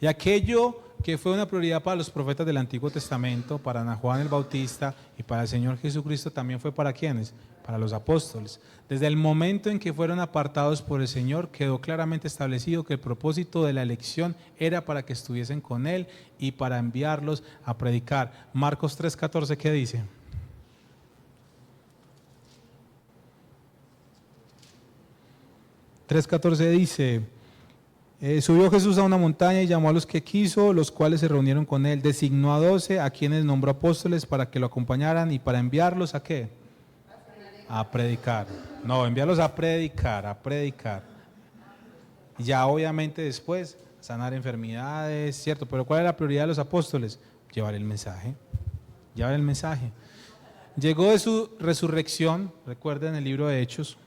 Y aquello que fue una prioridad para los profetas del Antiguo Testamento, para Juan el Bautista y para el Señor Jesucristo, también fue para ¿quiénes? Para los apóstoles. Desde el momento en que fueron apartados por el Señor, quedó claramente establecido que el propósito de la elección era para que estuviesen con Él y para enviarlos a predicar. Marcos 3:14, ¿qué dice? Dice: subió Jesús a una montaña y llamó a los que quiso, los cuales se reunieron con él. Designó a 12, a quienes nombró apóstoles para que lo acompañaran y para enviarlos ¿a qué? A predicar. No, enviarlos a predicar, a predicar. Y ya obviamente después sanar enfermedades, ¿cierto? Pero ¿cuál es la prioridad de los apóstoles? Llevar el mensaje. Llevar el mensaje. Llegó de su resurrección, recuerden el libro de Hechos.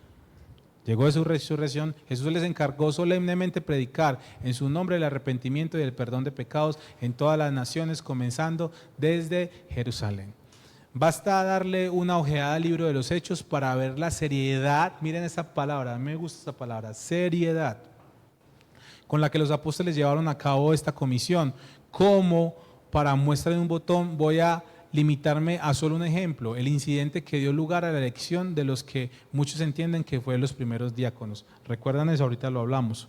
Llegó de su resurrección, Jesús les encargó solemnemente predicar en su nombre el arrepentimiento y el perdón de pecados en todas las naciones, comenzando desde Jerusalén. Basta darle una ojeada al libro de los Hechos para ver la seriedad, miren esta palabra, a mí me gusta esta palabra, seriedad, con la que los apóstoles llevaron a cabo esta comisión. Como para muestra de un botón voy a limitarme a solo un ejemplo, el incidente que dio lugar a la elección de los que muchos entienden que fue los primeros diáconos. ¿Recuerdan eso? Ahorita lo hablamos.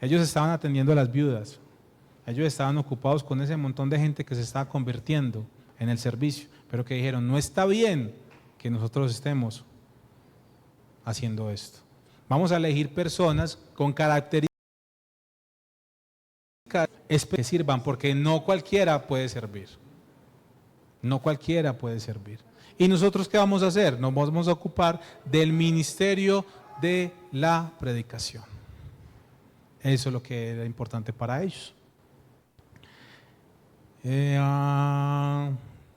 Ellos estaban atendiendo a las viudas, ellos estaban ocupados con ese montón de gente que se estaba convirtiendo en el servicio, pero que dijeron, no está bien que nosotros estemos haciendo esto. Vamos a elegir personas con características que sirvan, porque no cualquiera puede servir. No cualquiera puede servir. ¿Y nosotros qué vamos a hacer? Nos vamos a ocupar del ministerio de la predicación. Eso es lo que era importante para ellos.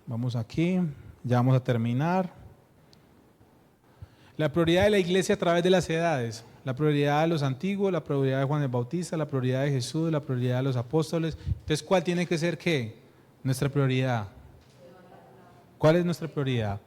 Vamos aquí, ya vamos a terminar. La prioridad de la iglesia a través de las edades. La prioridad de los antiguos, la prioridad de Juan el Bautista, la prioridad de Jesús, la prioridad de los apóstoles. Entonces, ¿cuál tiene que ser qué? Nuestra prioridad. ¿Cuál es nuestra prioridad?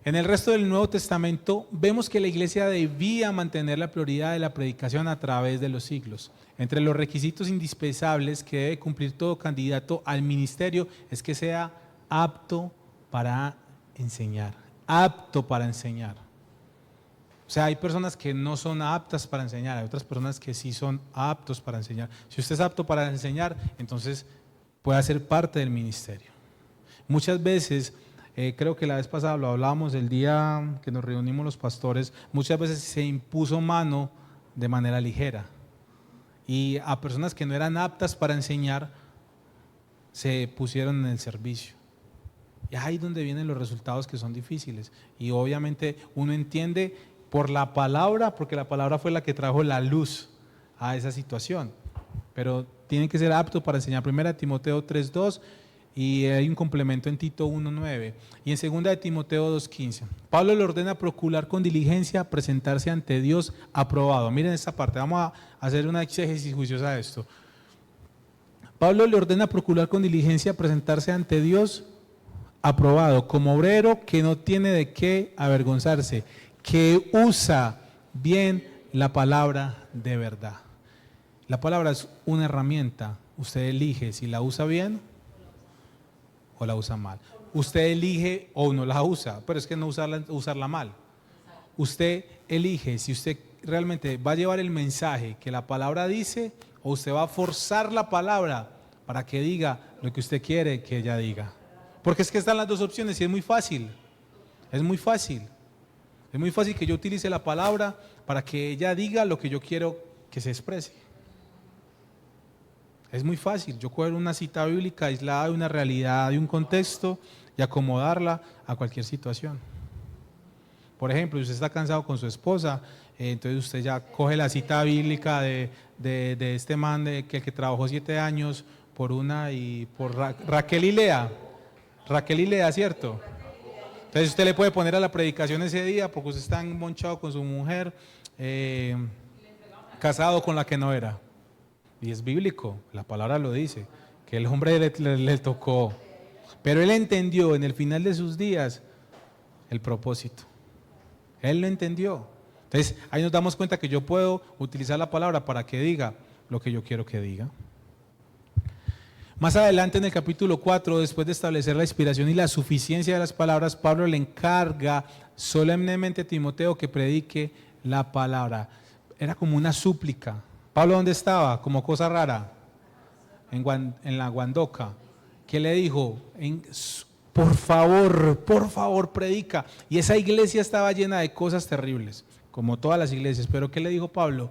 En el resto del Nuevo Testamento vemos que la iglesia debía mantener la prioridad de la predicación a través de los siglos. Entre los requisitos indispensables que debe cumplir todo candidato al ministerio es que sea apto para enseñar. Apto para enseñar. O sea, hay personas que no son aptas para enseñar, hay otras personas que sí son aptos para enseñar. Si usted es apto para enseñar, entonces puede ser parte del ministerio. Muchas veces, creo que la vez pasada lo hablábamos el día que nos reunimos los pastores, muchas veces se impuso mano de manera ligera y a personas que no eran aptas para enseñar se pusieron en el servicio. Y ahí es donde vienen los resultados que son difíciles. Y obviamente uno entiende por la palabra, porque la palabra fue la que trajo la luz a esa situación. Pero tienen que ser aptos para enseñar. 1 Timoteo 3:2 y hay un complemento en Tito 1:9 y en 2 Timoteo 2:15. Pablo le ordena procurar con diligencia presentarse ante Dios aprobado. Miren esta parte, vamos a hacer una exégesis juiciosa de esto. Pablo le ordena procurar con diligencia presentarse ante Dios aprobado, como obrero que no tiene de qué avergonzarse, que usa bien la palabra de verdad. La palabra es una herramienta, usted elige si la usa bien o la usa mal. Usted elige o no la usa, pero es que no usarla mal. Usted elige si usted realmente va a llevar el mensaje que la palabra dice o usted va a forzar la palabra para que diga lo que usted quiere que ella diga. Porque es que están las dos opciones y es muy fácil. Es muy fácil. Es muy fácil que yo utilice la palabra para que ella diga lo que yo quiero que se exprese. Es muy fácil, yo coger una cita bíblica aislada de una realidad, de un contexto y acomodarla a cualquier situación. Por ejemplo, si usted está cansado con su esposa Entonces usted ya coge la cita bíblica de este man que trabajó 7 años por una y por Raquel y Lea. Raquel y Lea, ¿cierto? Entonces usted le puede poner a la predicación ese día porque usted está enmonchado con su mujer, casado con la que no era. Y es bíblico, la palabra lo dice, que el hombre le tocó. Pero él entendió en el final de sus días el propósito. Él lo entendió. Entonces ahí nos damos cuenta que yo puedo utilizar la palabra para que diga lo que yo quiero que diga. Más adelante en el capítulo 4, después de establecer la inspiración y la suficiencia de las palabras, Pablo le encarga solemnemente a Timoteo que predique la palabra. Era como una súplica. Pablo, ¿dónde estaba? Como cosa rara. En la Guandoca. ¿Qué le dijo? Por favor, predica. Y esa iglesia estaba llena de cosas terribles, como todas las iglesias. Pero ¿qué le dijo Pablo?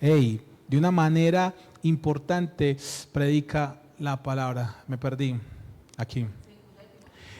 Hey, de una manera importante, predica la palabra. Me perdí aquí.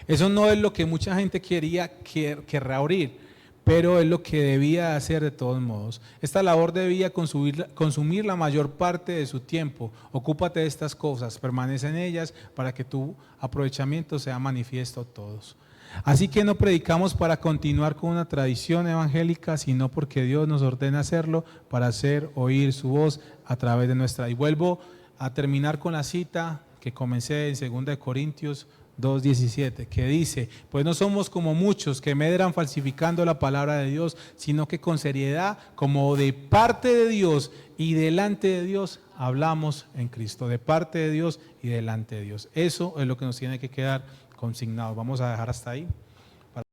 Eso no es lo que mucha gente querrá oír, pero es lo que debía hacer de todos modos. Esta labor debía consumir la mayor parte de su tiempo. Ocúpate de estas cosas, permanece en ellas para que tu aprovechamiento sea manifiesto a todos. Así que no predicamos para continuar con una tradición evangélica, sino porque Dios nos ordena hacerlo para hacer oír su voz a través de nuestra. Y vuelvo a terminar con la cita que comencé en 2 Corintios 2:17, que dice: pues no somos como muchos que medran falsificando la palabra de Dios, sino que con seriedad, como de parte de Dios y delante de Dios, hablamos en Cristo, de parte de Dios y delante de Dios. Eso es lo que nos tiene que quedar consignado. Vamos a dejar hasta ahí.